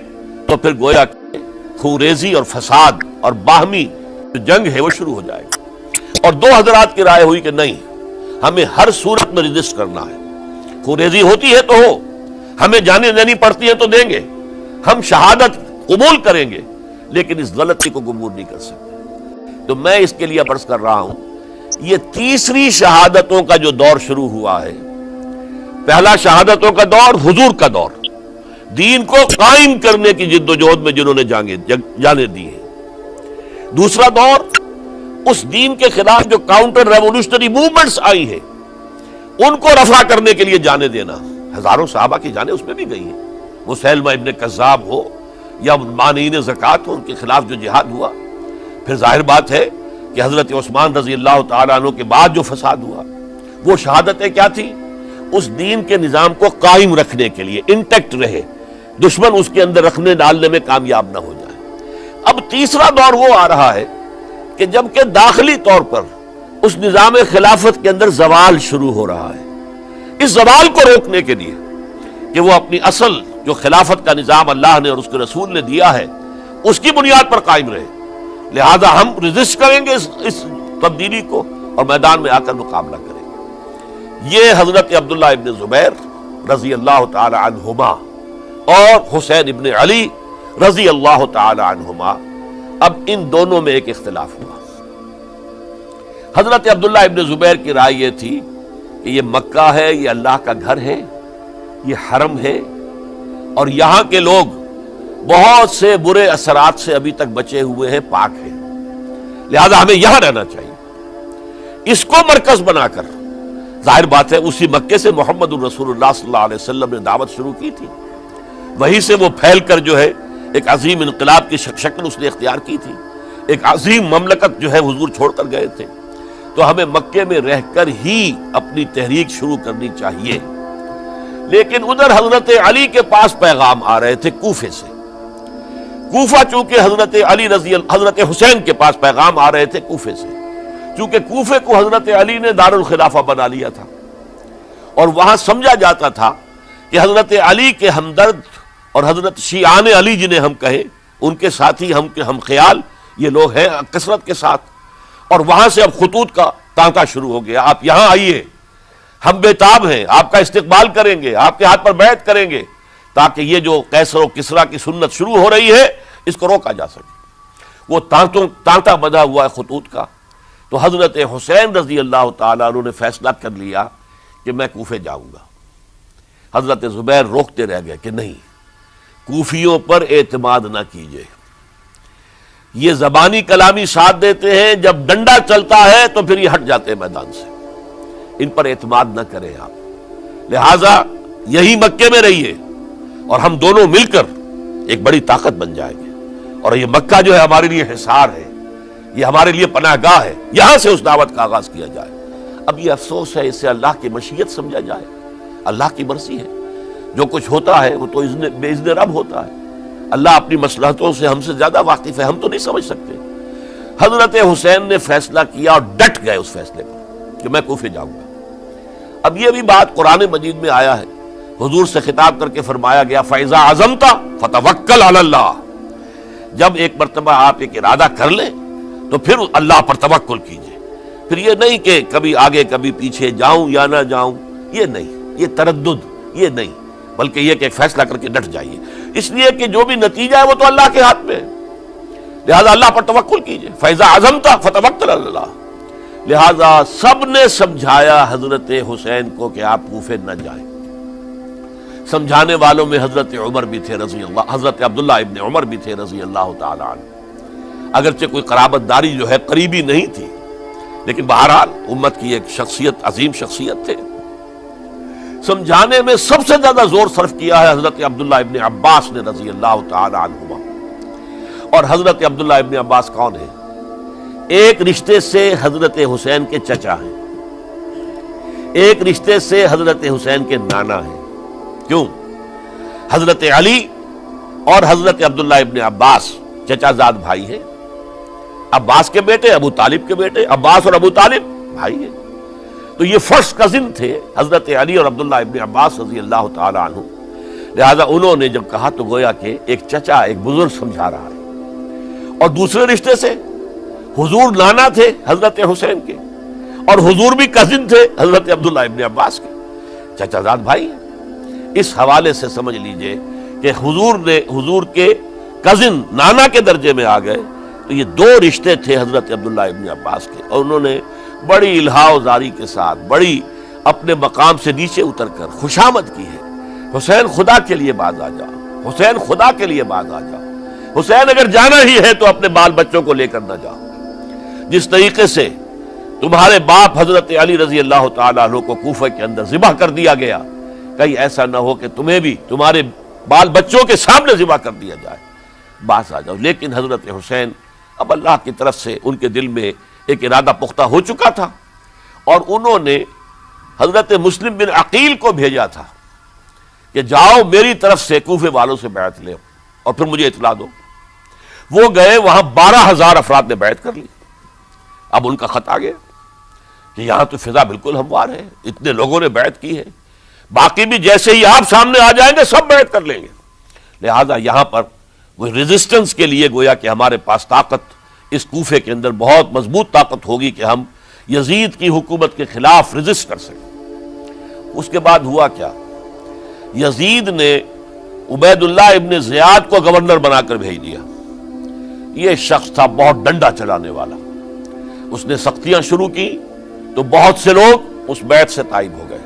تو پھر گویا کہ خونریزی اور فساد اور باہمی جو جنگ ہے وہ شروع ہو جائے گی۔ اور 2 حضرات کی رائے ہوئی کہ نہیں، ہمیں ہر صورت میں ریزسٹ کرنا ہے، خونریزی ہوتی ہے تو ہو، ہمیں جانے دینی پڑتی ہے تو دیں گے، ہم شہادت قبول کریں گے، لیکن اس غلطی کو قبول نہیں کر سکتے۔ تو میں اس کے لیے عرض کر رہا ہوں، یہ تیسری شہادتوں کا جو دور شروع ہوا ہے، پہلا شہادتوں کا دور حضور کا دور، دین کو قائم کرنے کی جد و جہد میں جنہوں نے جانیں دی ہیں۔ دوسرا دور اس دین کے خلاف جو کاؤنٹر ریولوشنری موومنٹس آئی ہیں ان کو رفع کرنے کے لیے جانے دینا. ہزاروں صحابہ کی جانیں اس میں بھی گئی ہیں. مسیلمہ ابن کذاب ہو یا مانعین زکوٰۃ ہو، ان کے خلاف جو جہاد ہوا. پھر ظاہر بات ہے کہ حضرت عثمان رضی اللہ تعالیٰ عنہ کے بعد جو فساد ہوا وہ شہادتیں کیا تھی؟ اس دین کے نظام کو قائم رکھنے کے لیے انٹیکٹ رہے، دشمن اس کے اندر رکھنے ڈالنے میں کامیاب نہ ہو جائے. اب تیسرا دور وہ آ رہا ہے کہ جب کہ داخلی طور پر اس نظام خلافت کے اندر زوال شروع ہو رہا ہے. اس زوال کو روکنے کے لیے کہ وہ اپنی اصل جو خلافت کا نظام اللہ نے اور اس کے رسول نے دیا ہے اس کی بنیاد پر قائم رہے، لہذا ہم ریزسٹ کریں گے اس تبدیلی کو اور میدان میں آ کر مقابلہ کریں گے. یہ حضرت عبداللہ ابن زبیر رضی اللہ تعالی عنہما اور حسین ابن علی رضی اللہ تعالی عنہما، اب ان دونوں میں ایک اختلاف ہوا. حضرت عبداللہ ابن زبیر کی رائے یہ تھی کہ یہ مکہ ہے، یہ اللہ کا گھر ہے، یہ حرم ہے، اور یہاں کے لوگ بہت سے برے اثرات سے ابھی تک بچے ہوئے ہیں، پاک ہیں، لہذا ہمیں یہاں رہنا چاہیے. اس کو مرکز بنا کر ظاہر بات ہے اسی مکے سے محمد الرسول اللہ صلی اللہ علیہ وسلم نے دعوت شروع کی تھی، وہیں سے وہ پھیل کر جو ہے ایک عظیم انقلاب کی شکل اس نے اختیار کی تھی، ایک عظیم مملکت جو ہے حضور چھوڑ کر گئے تھے. تو ہمیں مکے میں رہ کر ہی اپنی تحریک شروع کرنی چاہیے. لیکن ادھر حضرت علی کے پاس پیغام آ رہے تھے کوفے سے. کوفہ چونکہ حضرت حسین کے پاس پیغام آ رہے تھے کوفے سے، چونکہ کوفے کو حضرت علی نے دارالخلافہ بنا لیا تھا اور وہاں سمجھا جاتا تھا کہ حضرت علی کے ہمدرد اور حضرت شیعان علی جنہیں ہم کہیں ان کے ساتھی ہم خیال یہ لوگ ہیں کثرت کے ساتھ. اور وہاں سے اب خطوط کا تانکا شروع ہو گیا، آپ یہاں آئیے، ہم بےتاب ہیں، آپ کا استقبال کریں گے، آپ کے ہاتھ پر بیعت کریں گے، تاکہ یہ جو قیصر و کسریٰ کی سنت شروع ہو رہی ہے اس کو روکا جا سکے. وہ تانتا بنا ہوا ہے خطوط کا. تو حضرت حسین رضی اللہ تعالیٰ عنہ نے فیصلہ کر لیا کہ میں کوفے جاؤں گا. حضرت زبیر روکتے رہ گئے کہ نہیں، کوفیوں پر اعتماد نہ کیجیے، یہ زبانی کلامی ساتھ دیتے ہیں، جب ڈنڈا چلتا ہے تو پھر یہ ہٹ جاتے ہیں میدان سے، ان پر اعتماد نہ کریں آپ. لہذا یہی مکے میں رہیے اور ہم دونوں مل کر ایک بڑی طاقت بن جائیں گے. اور یہ مکہ جو ہے ہمارے لیے حصار ہے، یہ ہمارے لیے پناہ گاہ ہے، یہاں سے اس دعوت کا آغاز کیا جائے. اب یہ افسوس ہے، اسے اللہ کی مشیت سمجھا جائے، اللہ کی مرضی ہے. جو کچھ ہوتا ہے وہ تو بے اذن رب ہوتا ہے. اللہ اپنی مصلحتوں سے ہم سے زیادہ واقف ہے، ہم تو نہیں سمجھ سکتے. حضرت حسین نے فیصلہ کیا اور ڈٹ گئے اس فیصلے پر کہ میں کوفے جاؤں گا. اب یہ بھی بات قرآن مجید میں آیا ہے، حضور سے خطاب کر کے فرمایا گیا فَإِذَا عَزَمْتَ فَتَوَكَّلْ عَلَى اللَّهِ. جب ایک مرتبہ آپ ایک ارادہ کر لیں تو پھر اللہ پر توکل کیجئے. پھر یہ نہیں کہ کبھی آگے کبھی پیچھے جاؤں یا نہ جاؤں، یہ نہیں، یہ تردد یہ نہیں، بلکہ یہ کہ ایک فیصلہ کر کے ڈٹ جائیے، اس لیے کہ جو بھی نتیجہ ہے وہ تو اللہ کے ہاتھ میں ہے. لہذا اللہ پر توکل کیجئے. فَإِذَا عَزَمْتَ فَتَوَكَّلْ عَلَى اللَّهِ. لہذا سب نے سمجھایا حضرت حسین کو کہ آپ کوفے نہ جائیں. سمجھانے والوں میں حضرت عمر بھی تھے رضی اللہ، حضرت عبداللہ ابن عمر بھی تھے رضی اللہ تعالی عنہ. اگرچہ کوئی قرابت داری جو ہے قریبی نہیں تھی، لیکن بہرحال امت کی ایک شخصیت، عظیم شخصیت تھے. سمجھانے میں سب سے زیادہ زور صرف کیا ہے حضرت عبداللہ ابن عباس نے رضی اللہ تعالی عنہما. اور حضرت عبداللہ ابن عباس کون ہیں؟ ایک رشتے سے حضرت حسین کے چچا ہیں، ایک رشتے سے حضرت حسین کے نانا ہیں. کیوں؟ حضرت علی اور حضرت عبداللہ ابن عباس چچا زاد بھائی ہیں. عباس کے بیٹے، ابو طالب کے بیٹے، عباس اور ابو طالب بھائی ہیں. تو یہ فرسٹ کزن تھے حضرت علی اور عبداللہ ابن عباس رضی اللہ تعالی عنہ. لہذا انہوں نے جب کہا تو گویا کہ ایک چچا، ایک بزرگ سمجھا رہا ہے. اور دوسرے رشتے سے حضور نانا تھے حضرت حسین کے، اور حضور بھی کزن تھے حضرت عبداللہ ابن عباس کے، چچا زاد بھائی ہیں. اس حوالے سے سمجھ لیجئے کہ حضور کے کزن نانا کے درجے میں آ گئے. تو یہ دو رشتے تھے حضرت عبداللہ ابن عباس کے، اور انہوں نے بڑی الہا زاری کے ساتھ، بڑی اپنے مقام سے نیچے اتر کر خوشامد کی ہے. حسین خدا کے لیے باز آ جا، حسین خدا کے لیے باز آ جا، حسین اگر جانا ہی ہے تو اپنے بال بچوں کو لے کر نہ جا. جس طریقے سے تمہارے باپ حضرت علی رضی اللہ تعالیٰ عنہ کو کوفہ کے اندر ذبح کر دیا گیا، کہیں ایسا نہ ہو کہ تمہیں بھی تمہارے بال بچوں کے سامنے ذبح کر دیا جائے، باز آ جاؤ۔ لیکن حضرت حسین اب اللہ کی طرف سے ان کے دل میں ایک ارادہ پختہ ہو چکا تھا، اور انہوں نے حضرت مسلم بن عقیل کو بھیجا تھا کہ جاؤ میری طرف سے کوفے والوں سے بیعت لے اور پھر مجھے اطلاع دو۔ وہ گئے، وہاں 12,000 افراد نے بیعت کر لی۔ اب ان کا خط آ گیا کہ یہاں تو فضا بالکل ہموار ہے، اتنے لوگوں نے بیعت کی ہے، باقی بھی جیسے ہی آپ سامنے آ جائیں گے سب بیعت کر لیں گے، لہذا یہاں پر وہ ریزسٹنس کے لیے گویا کہ ہمارے پاس طاقت اس کوفے کے اندر بہت مضبوط طاقت ہوگی کہ ہم یزید کی حکومت کے خلاف ریزسٹ کر سکیں۔ اس کے بعد ہوا کیا؟ یزید نے عبید اللہ ابن زیاد کو گورنر بنا کر بھیج دیا۔ یہ شخص تھا بہت ڈنڈا چلانے والا، اس نے سختیاں شروع کی تو بہت سے لوگ اس بیعت سے تائب ہو گئے،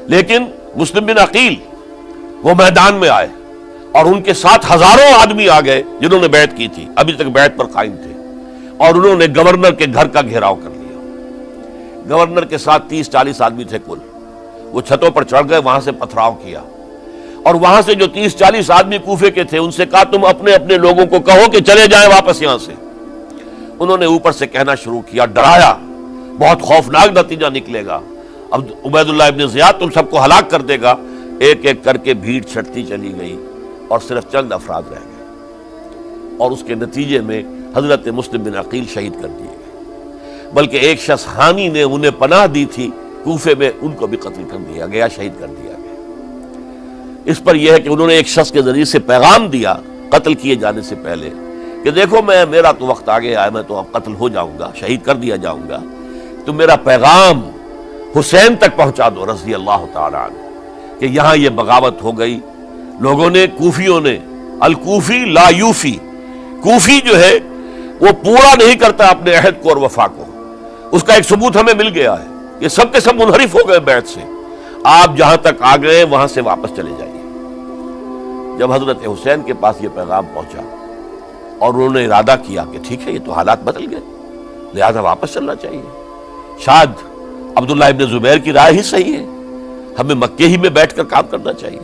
لیکن مسلم بن عقیل وہ میدان میں آئے اور ان کے ساتھ ہزاروں آدمی آ گئے جنہوں نے بیعت کی تھی، ابھی تک بیعت پر قائم تھے، اور انہوں نے گورنر کے گھر کا گھیراؤ کر لیا۔ گورنر کے ساتھ 30-40 آدمی تھے کل، وہ چھتوں پر چڑھ گئے، وہاں سے پتھراؤ کیا، اور وہاں سے جو 30-40 آدمی کوفے کے تھے ان سے کہا تم اپنے اپنے لوگوں کو کہو کہ چلے جائیں واپس یہاں سے۔ انہوں نے اوپر سے کہنا شروع کیا، ڈرایا، بہت خوفناک نتیجہ نکلے گا، اب عبید اللہ ابن زیاد تم سب کو ہلاک کر دے گا۔ ایک ایک کر کے بھیڑ چھٹتی چلی گئی اور صرف چند افراد رہ گئے، اور اس کے نتیجے میں حضرت مسلم بن عقیل شہید کر دیے گئے، بلکہ ایک شخص حامی نے انہیں پناہ دی تھی کوفے میں، ان کو بھی قتل کر دیا گیا، شہید کر دیا گیا۔ اس پر یہ ہے کہ انہوں نے ایک شخص کے ذریعے سے پیغام دیا قتل کیے جانے سے پہلے کہ دیکھو میرا تو وقت آ گیا ہے، میں تو اب قتل ہو جاؤں گا، شہید کر دیا جاؤں گا، تو میرا پیغام حسین تک پہنچا دو رضی اللہ تعالی عنہ کہ یہاں یہ بغاوت ہو گئی۔ لوگوں نے، کوفیوں نے، الکوفی لا یوفی، کوفی جو ہے وہ پورا نہیں کرتا اپنے عہد کو اور وفا کو، اس کا ایک ثبوت ہمیں مل گیا ہے، یہ سب کے سب منحرف ہو گئے بیعت سے، آپ جہاں تک آ گئے وہاں سے واپس چلے جائیے۔ جب حضرت حسین کے پاس یہ پیغام پہنچا اور انہوں نے ارادہ کیا کہ ٹھیک ہے یہ تو حالات بدل گئے، لہذا واپس چلنا چاہیے، شاید عبداللہ ابن زبیر کی رائے ہی صحیح ہے، ہمیں مکے ہی میں بیٹھ کر کام کرنا چاہیے،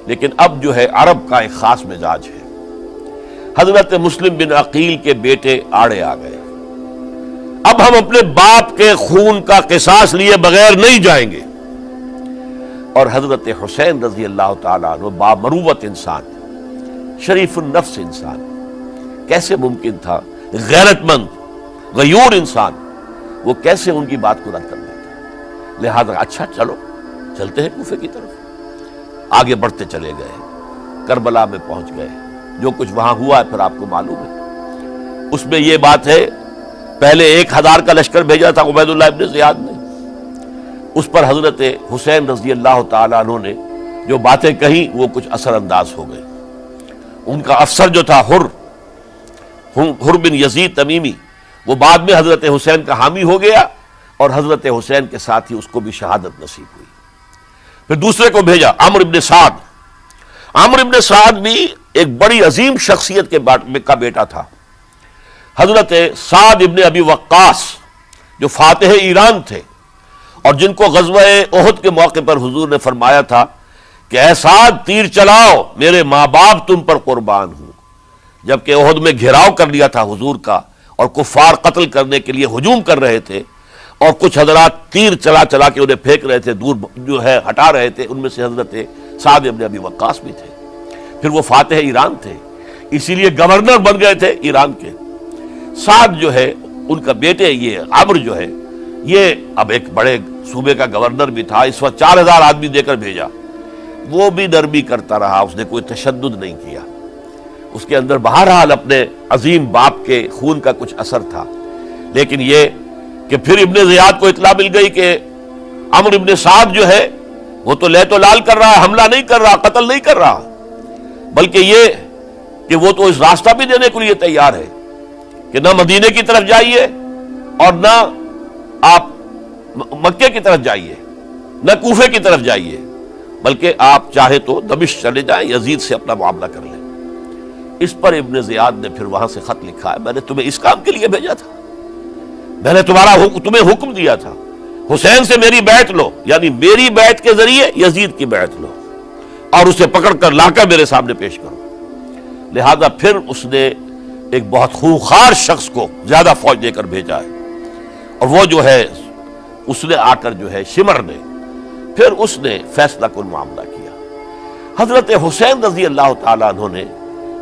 لیکن اب جو ہے عرب کا ایک خاص مزاج ہے۔ حضرت مسلم بن عقیل کے بیٹے آڑے آ گئے، اب ہم اپنے باپ کے خون کا قصاص لیے بغیر نہیں جائیں گے، اور حضرت حسین رضی اللہ تعالیٰ عنہ بامروت انسان، شریف النفس انسان، کیسے ممکن تھا غیرت مند غیور انسان وہ کیسے ان کی بات کو رد کر دیتا؟ لہذا اچھا چلو چلتے ہیں کوفے کی طرف۔ آگے بڑھتے چلے گئے، کربلا میں پہنچ گئے، جو کچھ وہاں ہوا ہے پھر آپ کو معلوم ہے۔ اس میں یہ بات ہے پہلے 1000 کا لشکر بھیجا تھا عبید اللہ ابن زیاد نے، اس پر حضرت حسین رضی اللہ تعالیٰ عنہ نے جو باتیں کہیں وہ کچھ اثر انداز ہو گئے۔ ان کا افسر جو تھا حر بن یزید تمیمی، وہ بعد میں حضرت حسین کا حامی ہو گیا، اور حضرت حسین کے ساتھ ہی اس کو بھی شہادت نصیب ہوئی۔ پھر دوسرے کو بھیجا عمرو بن سعد۔ عمرو بن سعد بھی ایک بڑی عظیم شخصیت کا بیٹا تھا، حضرت سعد ابن ابی وقاص جو فاتح ایران تھے، اور جن کو غزوہ احد کے موقع پر حضور نے فرمایا تھا کہ اے سعد تیر چلاؤ، میرے ماں باپ تم پر قربان ہوں۔ جبکہ احد میں گھیراؤ کر لیا تھا حضور کا، اور کفار قتل کرنے کے لیے ہجوم کر رہے تھے، اور کچھ حضرات تیر چلا چلا کے انہیں پھینک رہے تھے، دور جو ہے ہٹا رہے تھے، ان میں سے حضرت سعد ابن ابی وقاص بھی تھے۔ پھر وہ فاتح ایران تھے، اسی لیے گورنر بن گئے تھے ایران کے۔ سعد جو ہے ان کا بیٹے، یہ عمرو جو ہے یہ اب ایک بڑے صوبے کا گورنر بھی تھا، اس وقت 4000 آدمی دے کر بھیجا، وہ بھی نرمی کرتا رہا، اس نے کوئی تشدد نہیں کیا، اس کے اندر بہرحال اپنے عظیم باپ کے خون کا کچھ اثر تھا۔ لیکن یہ کہ پھر ابن زیاد کو اطلاع مل گئی کہ عمرو ابن سعد جو ہے وہ تو لے تو لال کر رہا ہے، حملہ نہیں کر رہا، قتل نہیں کر رہا، بلکہ یہ کہ وہ تو اس راستہ بھی دینے کے لیے تیار ہے کہ نہ مدینے کی طرف جائیے اور نہ آپ مکے کی طرف جائیے، نہ کوفے کی طرف جائیے، بلکہ آپ چاہے تو دمشق چلے جائیں، یزید سے اپنا معاملہ کر لیں۔ اس پر ابن زیاد نے پھر وہاں سے خط لکھا ہے، میں نے تمہیں اس کام کے لیے بھیجا تھا، میں نے تمہیں حکم دیا تھا حسین سے میری بیعت لو، یعنی میری بیعت کے ذریعے یزید کی بیعت لو اور اسے پکڑ کر لا کر میرے سامنے پیش کرو۔ لہذا پھر اس نے ایک بہت خوںخوار شخص کو زیادہ فوج دے کر بھیجا ہے، اور وہ جو ہے اس نے آ کر جو ہے شمر نے پھر اس نے فیصلہ کن معاملہ کیا۔ حضرت حسین رضی اللہ تعالیٰ عنہ نے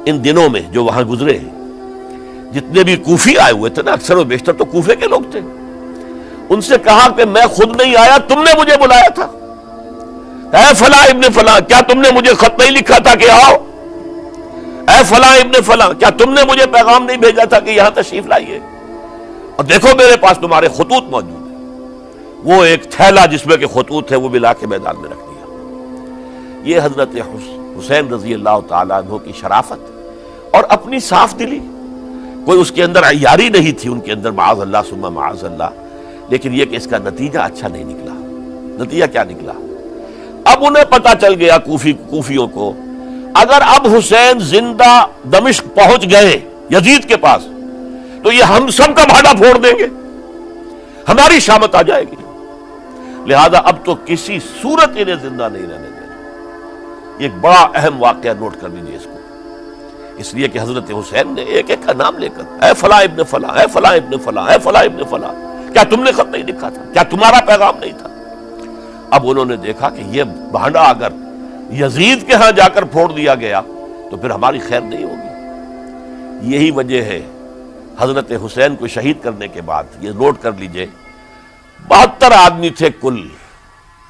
ان دنوں میں جو وہاں گزرے ہیں، جتنے بھی کوفی آئے ہوئے تھے نا، اکثر و بیشتر تو کوفے کے لوگ تھے، ان سے کہا کہ میں خود نہیں آیا، تم نے مجھے بلایا تھا، اے فلاں ابن فلاں کیا تم نے مجھے خط نہیں لکھا تھا کہ آؤ؟ اے فلاں ابن فلاں کیا تم نے مجھے پیغام نہیں بھیجا تھا کہ یہاں تشریف لائیے؟ اور دیکھو میرے پاس تمہارے خطوط موجود ہیں۔ وہ ایک تھیلا جس میں کہ خطوط ہے وہ بھی لا کے میدان میں رکھ دیا۔ یہ حضرت حسین رضی اللہ تعالیٰ عنہ کی شرافت اور اپنی صاف دلی، کوئی اس کے اندر عیاری نہیں تھی ان کے اندر، معاذ اللہ ثم معاذ اللہ، لیکن یہ کہ اس کا نتیجہ اچھا نہیں نکلا۔ نتیجہ کیا نکلا؟ اب انہیں پتا چل گیا کوفیوں کو، اگر اب حسین زندہ دمشق پہنچ گئے یزید کے پاس تو یہ ہم سب کا بھاڑا پھوڑ دیں گے، ہماری شامت آ جائے گی، لہذا اب تو کسی صورت انہیں زندہ نہیں رہنے دینا۔ یہ ایک بڑا اہم واقعہ نوٹ کر لیجیے اس کو، اس لیے کہ حضرت حسین نے ایک ایک کا نام لے کر اے فلاں ابن فلاں، اے فلاں ابن فلاں، اے فلاں ابن فلاں، کیا تم نے خط نہیں لکھا تھا؟ کیا تمہارا پیغام نہیں تھا؟ اب انہوں نے دیکھا کہ یہ بھانڈا اگر یزید کے ہاں جا کر پھوڑ دیا گیا تو پھر ہماری خیر نہیں ہوگی۔ یہی وجہ ہے حضرت حسین کو شہید کرنے کے بعد، یہ نوٹ کر لیجئے، 72 آدمی تھے کل،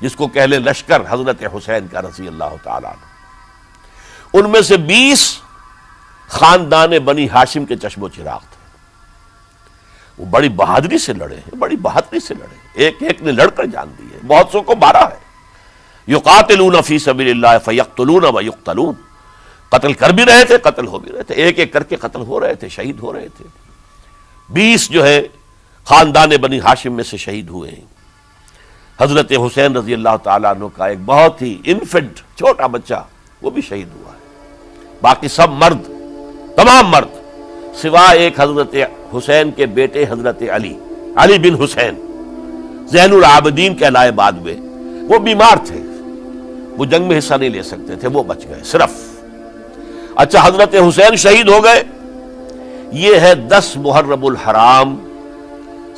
جس کو کہہ لیں لشکر حضرت حسین کا رضی اللہ تعالیٰ عنہ۔ ان میں سے 20 خاندان بنی ہاشم کے چشم و چراغ تھے، وہ بڑی بہادری سے لڑے ہیں، بڑی بہادری سے لڑے، ایک ایک نے لڑ کر جان دی ہے، بہت سو کو مارا ہے۔ یقاتلون فی سبیل اللہ فیقتلون ویقتلون، قتل کر بھی رہے تھے، قتل ہو بھی رہے تھے، ایک ایک کر کے قتل ہو رہے تھے، شہید ہو رہے تھے۔ 20 جو ہے خاندان بنی ہاشم میں سے شہید ہوئے ہیں۔ حضرت حسین رضی اللہ تعالیٰ عنہ کا ایک بہت ہی انفنٹ چھوٹا بچہ وہ بھی شہید ہوا ہے، باقی سب مرد، تمام مرد، سوائے ایک حضرت حسین کے بیٹے حضرت علی بن حسین زین العابدین کہلائے بعد میں، وہ بیمار تھے، وہ جنگ میں حصہ نہیں لے سکتے تھے، وہ بچ گئے صرف۔ اچھا، حضرت حسین شہید ہو گئے، یہ ہے 10 محرم الحرام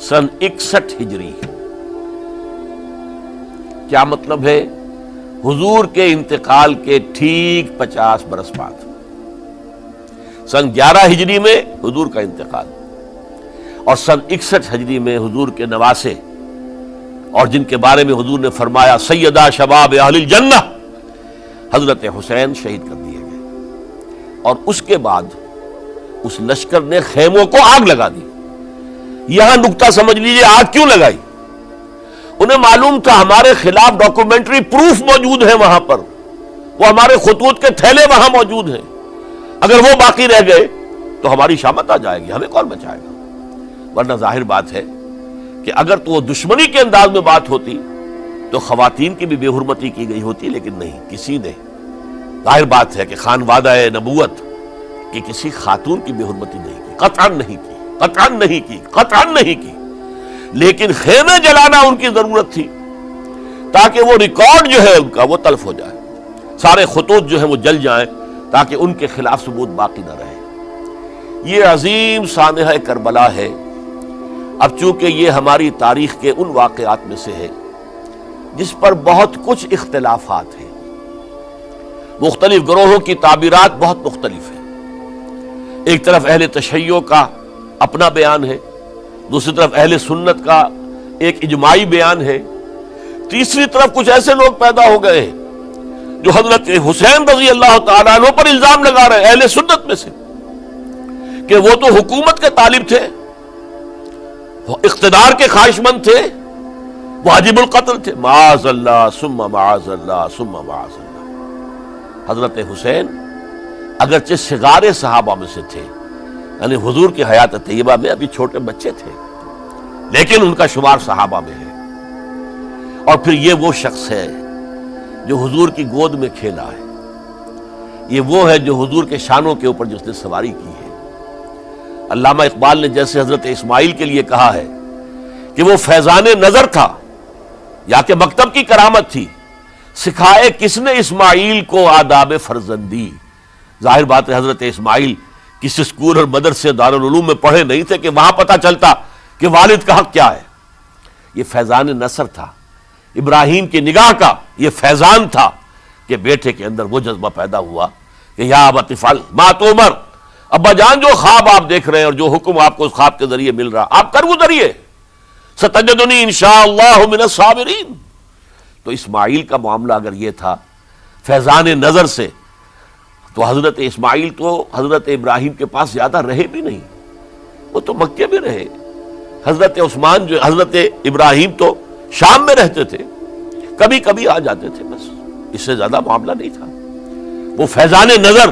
سن 61 ہجری۔ کیا مطلب ہے؟ حضور کے انتقال کے ٹھیک 50 برس بعد، سن 11 ہجری میں حضور کا انتقال، اور سن 61 ہجری میں حضور کے نواسے اور جن کے بارے میں حضور نے فرمایا سیدہ شباب اہل الجنہ، حضرت حسین شہید کر دیے گئے۔ اور اس کے بعد اس لشکر نے خیموں کو آگ لگا دی۔ یہاں نکتہ سمجھ لیجیے، آگ کیوں لگائی؟ انہیں معلوم تھا ہمارے خلاف ڈاکومنٹری پروف موجود ہے وہاں پر، وہ ہمارے خطوط کے تھیلے وہاں موجود ہیں، اگر وہ باقی رہ گئے تو ہماری شامت آ جائے گی، ہمیں کون بچائے گا؟ ورنہ ظاہر بات ہے کہ اگر تو وہ دشمنی کے انداز میں بات ہوتی تو خواتین کی بھی بے حرمتی کی گئی ہوتی، لیکن نہیں، کسی نے، ظاہر بات ہے کہ خانوادہ نبوت کی کسی خاتون کی بے حرمتی نہیں کی، قطعاً نہیں کی، قطعاً نہیں کی، قطعاً نہیں کی، لیکن خیمے جلانا ان کی ضرورت تھی تاکہ وہ ریکارڈ جو ہے ان کا وہ تلف ہو جائے، سارے خطوط جو ہیں وہ جل جائیں تاکہ ان کے خلاف ثبوت باقی نہ رہے۔ یہ عظیم سانحہ کربلا ہے۔ اب چونکہ یہ ہماری تاریخ کے ان واقعات میں سے ہے جس پر بہت کچھ اختلافات ہیں، مختلف گروہوں کی تعبیرات بہت مختلف ہیں۔ ایک طرف اہل تشیع کا اپنا بیان ہے، دوسری طرف اہل سنت کا ایک اجماعی بیان ہے، تیسری طرف کچھ ایسے لوگ پیدا ہو گئے ہیں جو حضرت حسین رضی اللہ تعالیٰ عنہ پر الزام لگا رہے ہیں اہل سنت میں سے کہ وہ تو حکومت کے طالب تھے، اقتدار کے خواہشمند تھے، واجب القتل تھے۔ معاذ اللہ ثم معاذ اللہ ثم معاذ اللہ۔ حضرت حسین اگرچہ صغار صحابہ میں سے تھے، یعنی حضور کی حیات طیبہ میں ابھی چھوٹے بچے تھے، لیکن ان کا شمار صحابہ میں ہے، اور پھر یہ وہ شخص ہے جو حضور کی گود میں کھیلا ہے، یہ وہ ہے جو حضور کے شانوں کے اوپر جس نے سواری کی ہے۔ علامہ اقبال نے جیسے حضرت اسماعیل کے لیے کہا ہے کہ وہ فیضان نظر تھا یا کہ مکتب کی کرامت تھی، سکھائے کس نے اسماعیل کو آداب فرزندی۔ ظاہر بات ہے حضرت اسماعیل کسی اسکول اور مدرسے دارالعلوم میں پڑھے نہیں تھے کہ وہاں پتہ چلتا کہ والد کا حق کیا ہے۔ یہ فیضان نصر تھا، ابراہیم کی نگاہ کا یہ فیضان تھا کہ بیٹے کے اندر وہ جذبہ پیدا ہوا کہ یا ابت افعل ما تؤمر، ابا جان جو خواب آپ دیکھ رہے ہیں اور جو حکم آپ کو اس خواب کے ذریعے مل رہا آپ کر گزریے، ستجدنی انشاءاللہ من الصابرین۔ تو اسماعیل کا معاملہ اگر یہ تھا فیضان نظر سے، تو حضرت اسماعیل تو حضرت ابراہیم کے پاس زیادہ رہے بھی نہیں، وہ تو مکے میں رہے۔ حضرت عثمان جو حضرت ابراہیم تو شام میں رہتے تھے، کبھی کبھی آ جاتے تھے، بس اس سے زیادہ معاملہ نہیں تھا۔ وہ فیضان نظر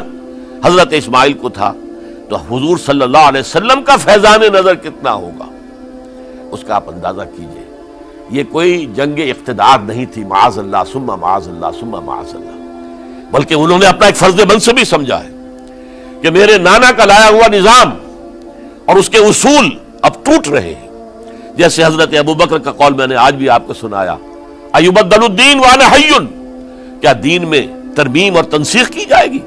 حضرت اسماعیل کو تھا، تو حضور صلی اللہ علیہ وسلم کا فیضان نظر کتنا ہوگا اس کا آپ اندازہ کیجئے۔ یہ کوئی جنگ اقتدار نہیں تھی، معاذ اللہ ثم معاذ اللہ ثم معاذ اللہ، بلکہ انہوں نے اپنا ایک فرض منصبی سمجھا ہے کہ میرے نانا کا لایا ہوا نظام اور اس کے اصول اب ٹوٹ رہے ہیں۔ جیسے حضرت ابوبکر کا قول میں نے آج بھی آپ کو سنایا، ایبدل الدین وانا حی، کیا دین میں ترمیم اور تنسیخ کی جائے گی،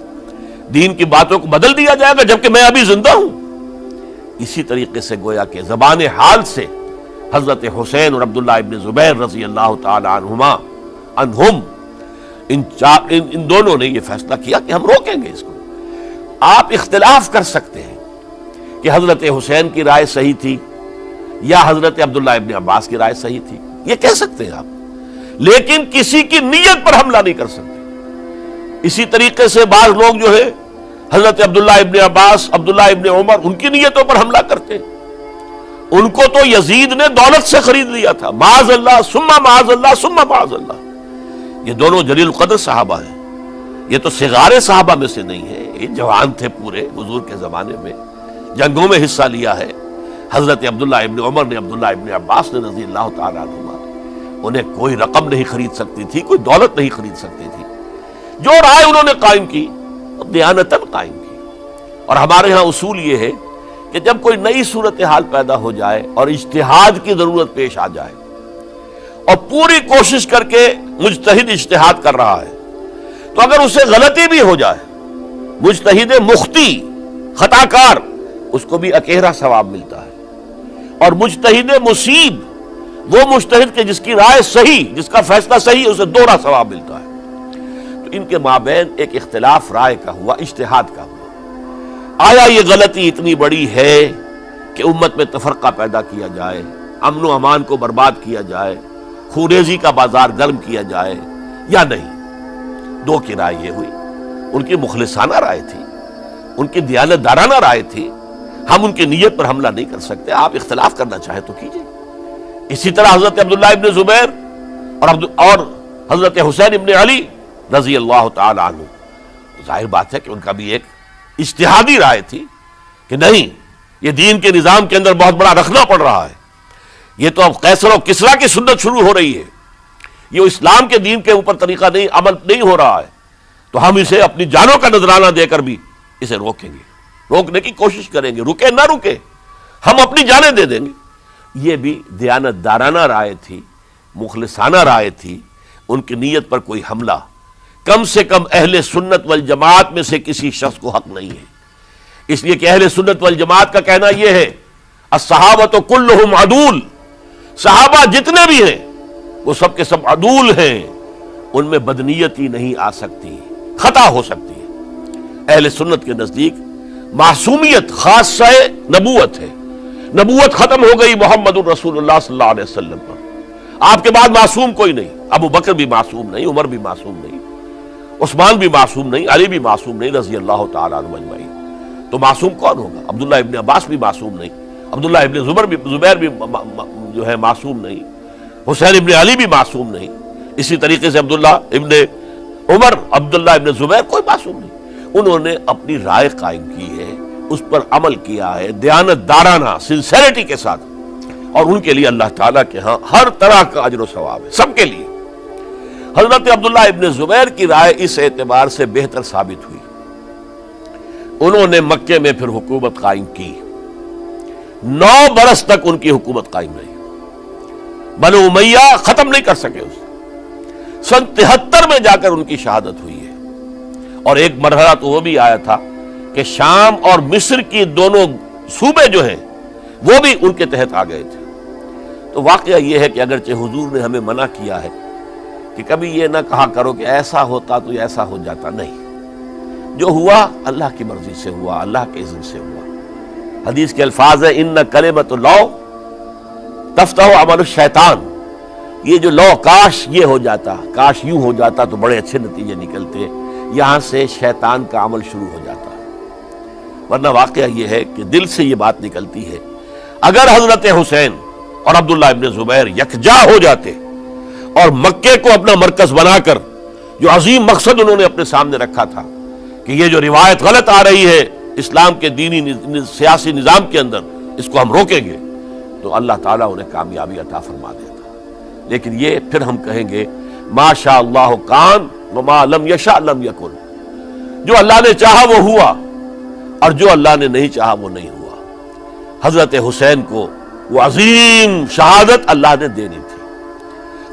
دین کی باتوں کو بدل دیا جائے گا جبکہ میں ابھی زندہ ہوں۔ اسی طریقے سے گویا کہ زبان حال سے حضرت حسین اور عبداللہ ابن زبیر رضی اللہ تعالی عنہم ان دونوں نے یہ فیصلہ کیا کہ ہم روکیں گے اس کو۔ آپ اختلاف کر سکتے ہیں کہ حضرت حسین کی رائے صحیح تھی یا حضرت عبداللہ ابن عباس کی رائے صحیح تھی، یہ کہہ سکتے ہیں آپ، لیکن کسی کی نیت پر حملہ نہیں کر سکتے۔ اسی طریقے سے بعض لوگ جو ہے حضرت عبداللہ ابن عباس، عبداللہ ابن عمر، ان کی نیتوں پر حملہ کرتے ہیں۔ ان کو تو یزید نے دولت سے خرید لیا تھا، معاذ اللہ ثم معاذ اللہ ثم معاذ اللہ۔ یہ دونوں جلیل القدر صحابہ ہیں، یہ تو صغار صحابہ میں سے نہیں ہے، یہ جوان تھے پورے حضور کے زمانے میں، جنگوں میں حصہ لیا ہے۔ حضرت عبداللہ ابن عمر نے، عبداللہ ابن عباس نے رضی اللہ تعالیٰ عنہما، انہیں کوئی رقم نہیں خرید سکتی تھی، کوئی دولت نہیں خرید سکتی تھی۔ جو رائے انہوں نے قائم کی دیانتاً قائم کی۔ اور ہمارے ہاں اصول یہ ہے کہ جب کوئی نئی صورتحال پیدا ہو جائے اور اجتہاد کی ضرورت پیش آ جائے اور پوری کوشش کر کے مجتہد اجتہاد کر رہا ہے، تو اگر اسے غلطی بھی ہو جائے، مجتہد مخطی خطا کار، اس کو بھی اکیرا ثواب ملتا ہے، اور مجتہد مصیب وہ مجتہد کے جس کی رائے صحیح، جس کا فیصلہ صحیح، اسے دوہرا ثواب ملتا ہے۔ تو ان کے مابین ایک اختلاف رائے کا ہوا، اجتہاد کا ہوا۔ آیا یہ غلطی اتنی بڑی ہے کہ امت میں تفرقہ پیدا کیا جائے، امن و امان کو برباد کیا جائے، خوریزی کا بازار گرم کیا جائے، یا نہیں؟ دو کی رائے یہ ہوئی، ان کی مخلصانہ رائے تھی، ان کی دیانت دارانہ رائے تھی، ہم ان کی نیت پر حملہ نہیں کر سکتے، آپ اختلاف کرنا چاہیں تو کیجئے۔ اسی طرح حضرت عبداللہ ابن زبیر اور حضرت حسین ابن علی رضی اللہ تعالی عنہ، ظاہر بات ہے کہ ان کا بھی ایک اجتہادی رائے تھی کہ نہیں، یہ دین کے نظام کے اندر بہت بڑا رکھنا پڑ رہا ہے، یہ تو اب قیصر و کسریٰ کی سنت شروع ہو رہی ہے، یہ اسلام کے دین کے اوپر طریقہ نہیں، عمل نہیں ہو رہا ہے، تو ہم اسے اپنی جانوں کا نذرانہ دے کر بھی اسے روکیں گے، روکنے کی کوشش کریں گے، رکے نہ رکے ہم اپنی جانیں دے دیں گے۔ یہ بھی دیانت دارانہ رائے تھی، مخلصانہ رائے تھی، ان کی نیت پر کوئی حملہ کم سے کم اہل سنت والجماعت میں سے کسی شخص کو حق نہیں ہے۔ اس لیے کہ اہل سنت والجماعت کا کہنا یہ ہے، الصحابۃ کلہم عدول، صحابہ جتنے بھی ہیں وہ سب کے سب عدول ہیں، ان میں بدنیتی نہیں آ سکتی، خطا ہو سکتی ہے۔ اہل سنت کے نزدیک معصومیت خاصہ نبوت ہے، نبوت ختم ہو گئی محمد الرسول اللہ صلی اللہ علیہ وسلم پر، آپ کے بعد معصوم کوئی نہیں، ابو بکر بھی معصوم نہیں، عمر بھی معصوم نہیں، عثمان بھی معصوم نہیں، علی بھی معصوم نہیں رضی اللہ تعالیٰ عنہ اجمعین۔ تو معصوم کون ہوگا؟ عبداللہ ابن عباس بھی معصوم نہیں، عبداللہ ابن زبیر بھی جو ہے معصوم نہیں، حسین ابن علی بھی معصوم نہیں، اسی طریقے سے عبداللہ ابن عمر، عبداللہ ابن زبیر، کوئی معصوم نہیں۔ انہوں نے اپنی رائے قائم کی ہے، اس پر عمل کیا ہے دیانت دارانہ سنسیریٹی کے ساتھ، اور ان کے لیے اللہ تعالیٰ کے ہاں ہر طرح کا اجر و ثواب ہے، سب کے لیے۔ حضرت عبداللہ ابن زبیر کی رائے اس اعتبار سے بہتر ثابت ہوئی انہوں نے مکے میں پھر حکومت قائم کی، 9 برس تک ان کی حکومت قائم رہی، بنو امیہ ختم نہیں کر سکے اسے۔ سن 73 میں جا کر ان کی شہادت ہوئی ہے، اور ایک مرحلہ تو وہ بھی آیا تھا کہ شام اور مصر کی دونوں صوبے جو ہیں وہ بھی ان کے تحت آ گئے تھے۔ تو واقعہ یہ ہے کہ اگرچہ حضور نے ہمیں منع کیا ہے کہ کبھی یہ نہ کہا کرو کہ ایسا ہوتا تو ایسا ہو جاتا، نہیں، جو ہوا اللہ کی مرضی سے ہوا، اللہ کے اذن سے ہوا۔ حدیث کے الفاظ ہیں ان کلمۃ اللہ تفتح عمل الشیطان، یہ جو لو کاش یہ ہو جاتا، کاش یوں ہو جاتا تو بڑے اچھے نتیجے نکلتے، یہاں سے شیطان کا عمل شروع ہو جاتا۔ ورنہ واقعہ یہ ہے کہ دل سے یہ بات نکلتی ہے، اگر حضرت حسین اور عبداللہ ابن زبیر یکجا ہو جاتے اور مکے کو اپنا مرکز بنا کر جو عظیم مقصد انہوں نے اپنے سامنے رکھا تھا کہ یہ جو روایت غلط آ رہی ہے اسلام کے دینی سیاسی نظام کے اندر، اس کو ہم روکیں گے، تو اللہ تعالیٰ انہیں کامیابی عطا فرما دیتا۔ لیکن یہ پھر ہم کہیں گے ما شاء اللہ کان وما لم یشاء لم یکن، جو اللہ نے چاہا وہ ہوا، اور جو اللہ نے نہیں چاہا وہ نہیں ہوا۔ حضرت حسین کو وہ عظیم شہادت اللہ نے دینی تھی،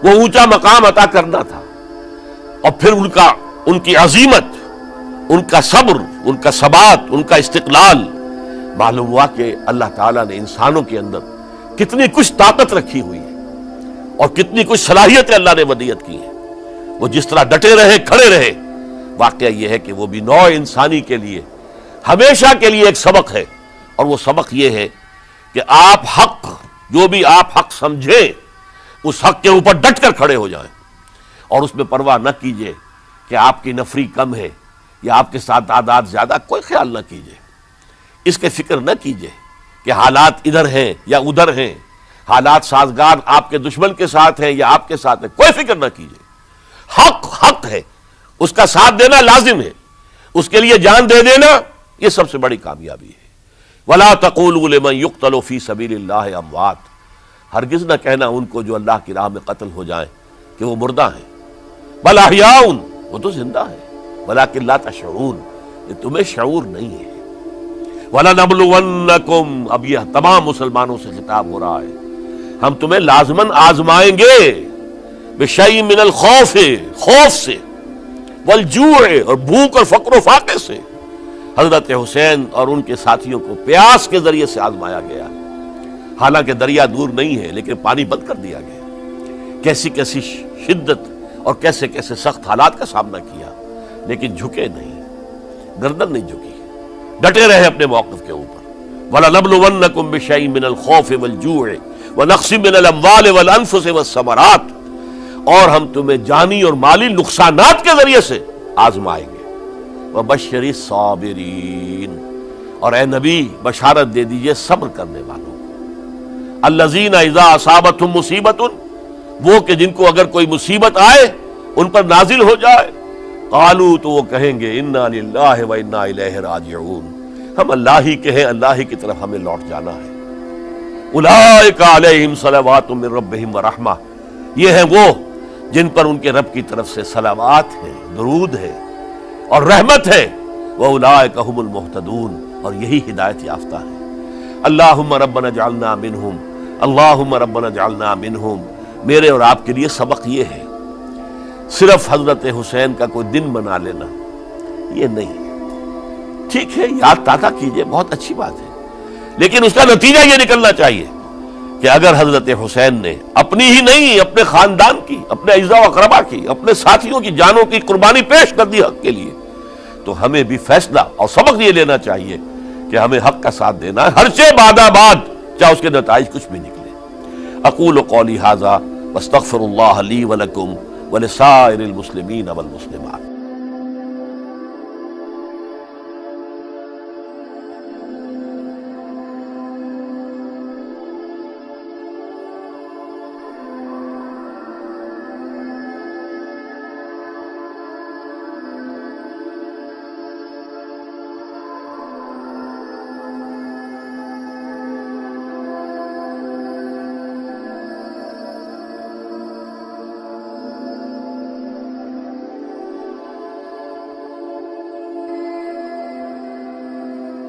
وہ اونچا مقام عطا کرنا تھا، اور پھر ان کی عظیمت، ان کا صبر، ان کا ثبات، ان کا استقلال، معلوم ہوا کہ اللہ تعالیٰ نے انسانوں کے اندر کتنی کچھ طاقت رکھی ہوئی ہے اور کتنی کچھ صلاحیتیں اللہ نے ودیعت کی ہیں۔ وہ جس طرح ڈٹے رہے، کھڑے رہے، واقعہ یہ ہے کہ وہ بھی نوع انسانی کے لیے ہمیشہ کے لیے ایک سبق ہے، اور وہ سبق یہ ہے کہ آپ حق، جو بھی آپ حق سمجھیں اس حق کے اوپر ڈٹ کر کھڑے ہو جائیں، اور اس میں پرواہ نہ کیجئے کہ آپ کی نفری کم ہے یا آپ کے ساتھ تعداد زیادہ، کوئی خیال نہ کیجئے، اس کے فکر نہ کیجئے کہ حالات ادھر ہیں یا ادھر ہیں، حالات سازگار آپ کے دشمن کے ساتھ ہیں یا آپ کے ساتھ ہیں، کوئی فکر نہ کیجئے۔ حق حق ہے، اس کا ساتھ دینا لازم ہے، اس کے لیے جان دے دینا یہ سب سے بڑی کامیابی ہے۔ وَلَا تَقُولُوا لِمَن يُقْتَلُ فِي سَبِيلِ اللَّهِ أَمْوَاتٌ، ہرگز نہ کہنا ان کو جو اللہ کی راہ میں قتل ہو جائیں کہ وہ مردہ ہیں، بل احیاء، وہ تو زندہ ہیں، ولیکن لا تشعرون، یہ تمہیں شعور نہیں ہے۔ وَلَنَبْلُوَنَّكُمْ، اب یہ تمام مسلمانوں سے خطاب ہو رہا ہے، ہم تمہیں لازماً آزمائیں گے، بِشَيْءٍ مِّنَ الْخَوْفِ، خوف سے، وَالْجُوعِ، اور بھوک اور فقر و فاقے سے۔ حضرت حسین اور ان کے ساتھیوں کو پیاس کے ذریعے سے آزمایا گیا، حالانکہ دریا دور نہیں ہے لیکن پانی بند کر دیا گیا، کیسی کیسی شدت اور کیسے کیسے سخت حالات کا سامنا کیا، لیکن جھکے نہیں، گردن نہیں جھکی، ڈٹے رہے اپنے موقف کے اوپر۔ وَلَنَبْلُوَنَّكُمْ بِشَيْءٍ مِّنَ الْخَوْفِ وَالْجُوعِ وَنَقْصٍ مِّنَ الْأَمْوَالِ وَالْأَنفُسِ وَالثَّمَرَاتِ، اور ہم تمہیں جانی اور مالی نقصانات کے ذریعے سے آزمائیں گے۔ وَبَشِّرِ الصَّابِرِينَ، اور اے نبی بشارت دے دیجئے صبر کرنے والوں کو۔ الَّذِينَ إِذَا أَصَابَتْهُمْ مُصِيبَةٌ، وہ کہ جن کو اگر کوئی مصیبت آئے، ان پر نازل ہو جائے، قالوا، تو وہ کہیں گے اِنَّا لِلَّهِ وَإِنَّا إِلَيْهِ راجعون، ہم اللہ ہی کے ہیں، اللہ ہی کی طرف ہمیں لوٹ جانا ہے۔ أُولَئِكَ عَلَيْهِمْ صَلَوَاتٌ مِّن رَّبِّهِمْ وَرَحْمَةٌ، یہ ہیں وہ جن پر ان کے رب کی طرف سے صلوات ہے، درود ہے اور رحمت ہے۔ وَأُولَئِكَ هُمُ الْمُهْتَدُونَ، اور یہی ہدایت یافتہ ہے۔ اللہم ربنا اجعلنا منہم، اللہم ربنا اجعلنا منہم، میرے اور آپ کے لیے سبق یہ ہے، صرف حضرت حسین کا کوئی دن منا لینا یہ نہیں، ٹھیک ہے یاد تازہ کیجئے، بہت اچھی بات ہے، لیکن اس کا نتیجہ یہ نکلنا چاہیے کہ اگر حضرت حسین نے اپنی ہی نہیں، اپنے خاندان کی، اپنے اعزاء و اقربا کی، اپنے ساتھیوں کی جانوں کی قربانی پیش کر دی حق کے لیے، تو ہمیں بھی فیصلہ اور سبق یہ لینا چاہیے کہ ہمیں حق کا ساتھ دینا ہے، ہرچہ بعد چاہے اس کے نتائج کچھ بھی نکلے۔ اقول قولی ھذا واستغفر اللہ لی ولکم ولسائر المسلمین والمسلمات۔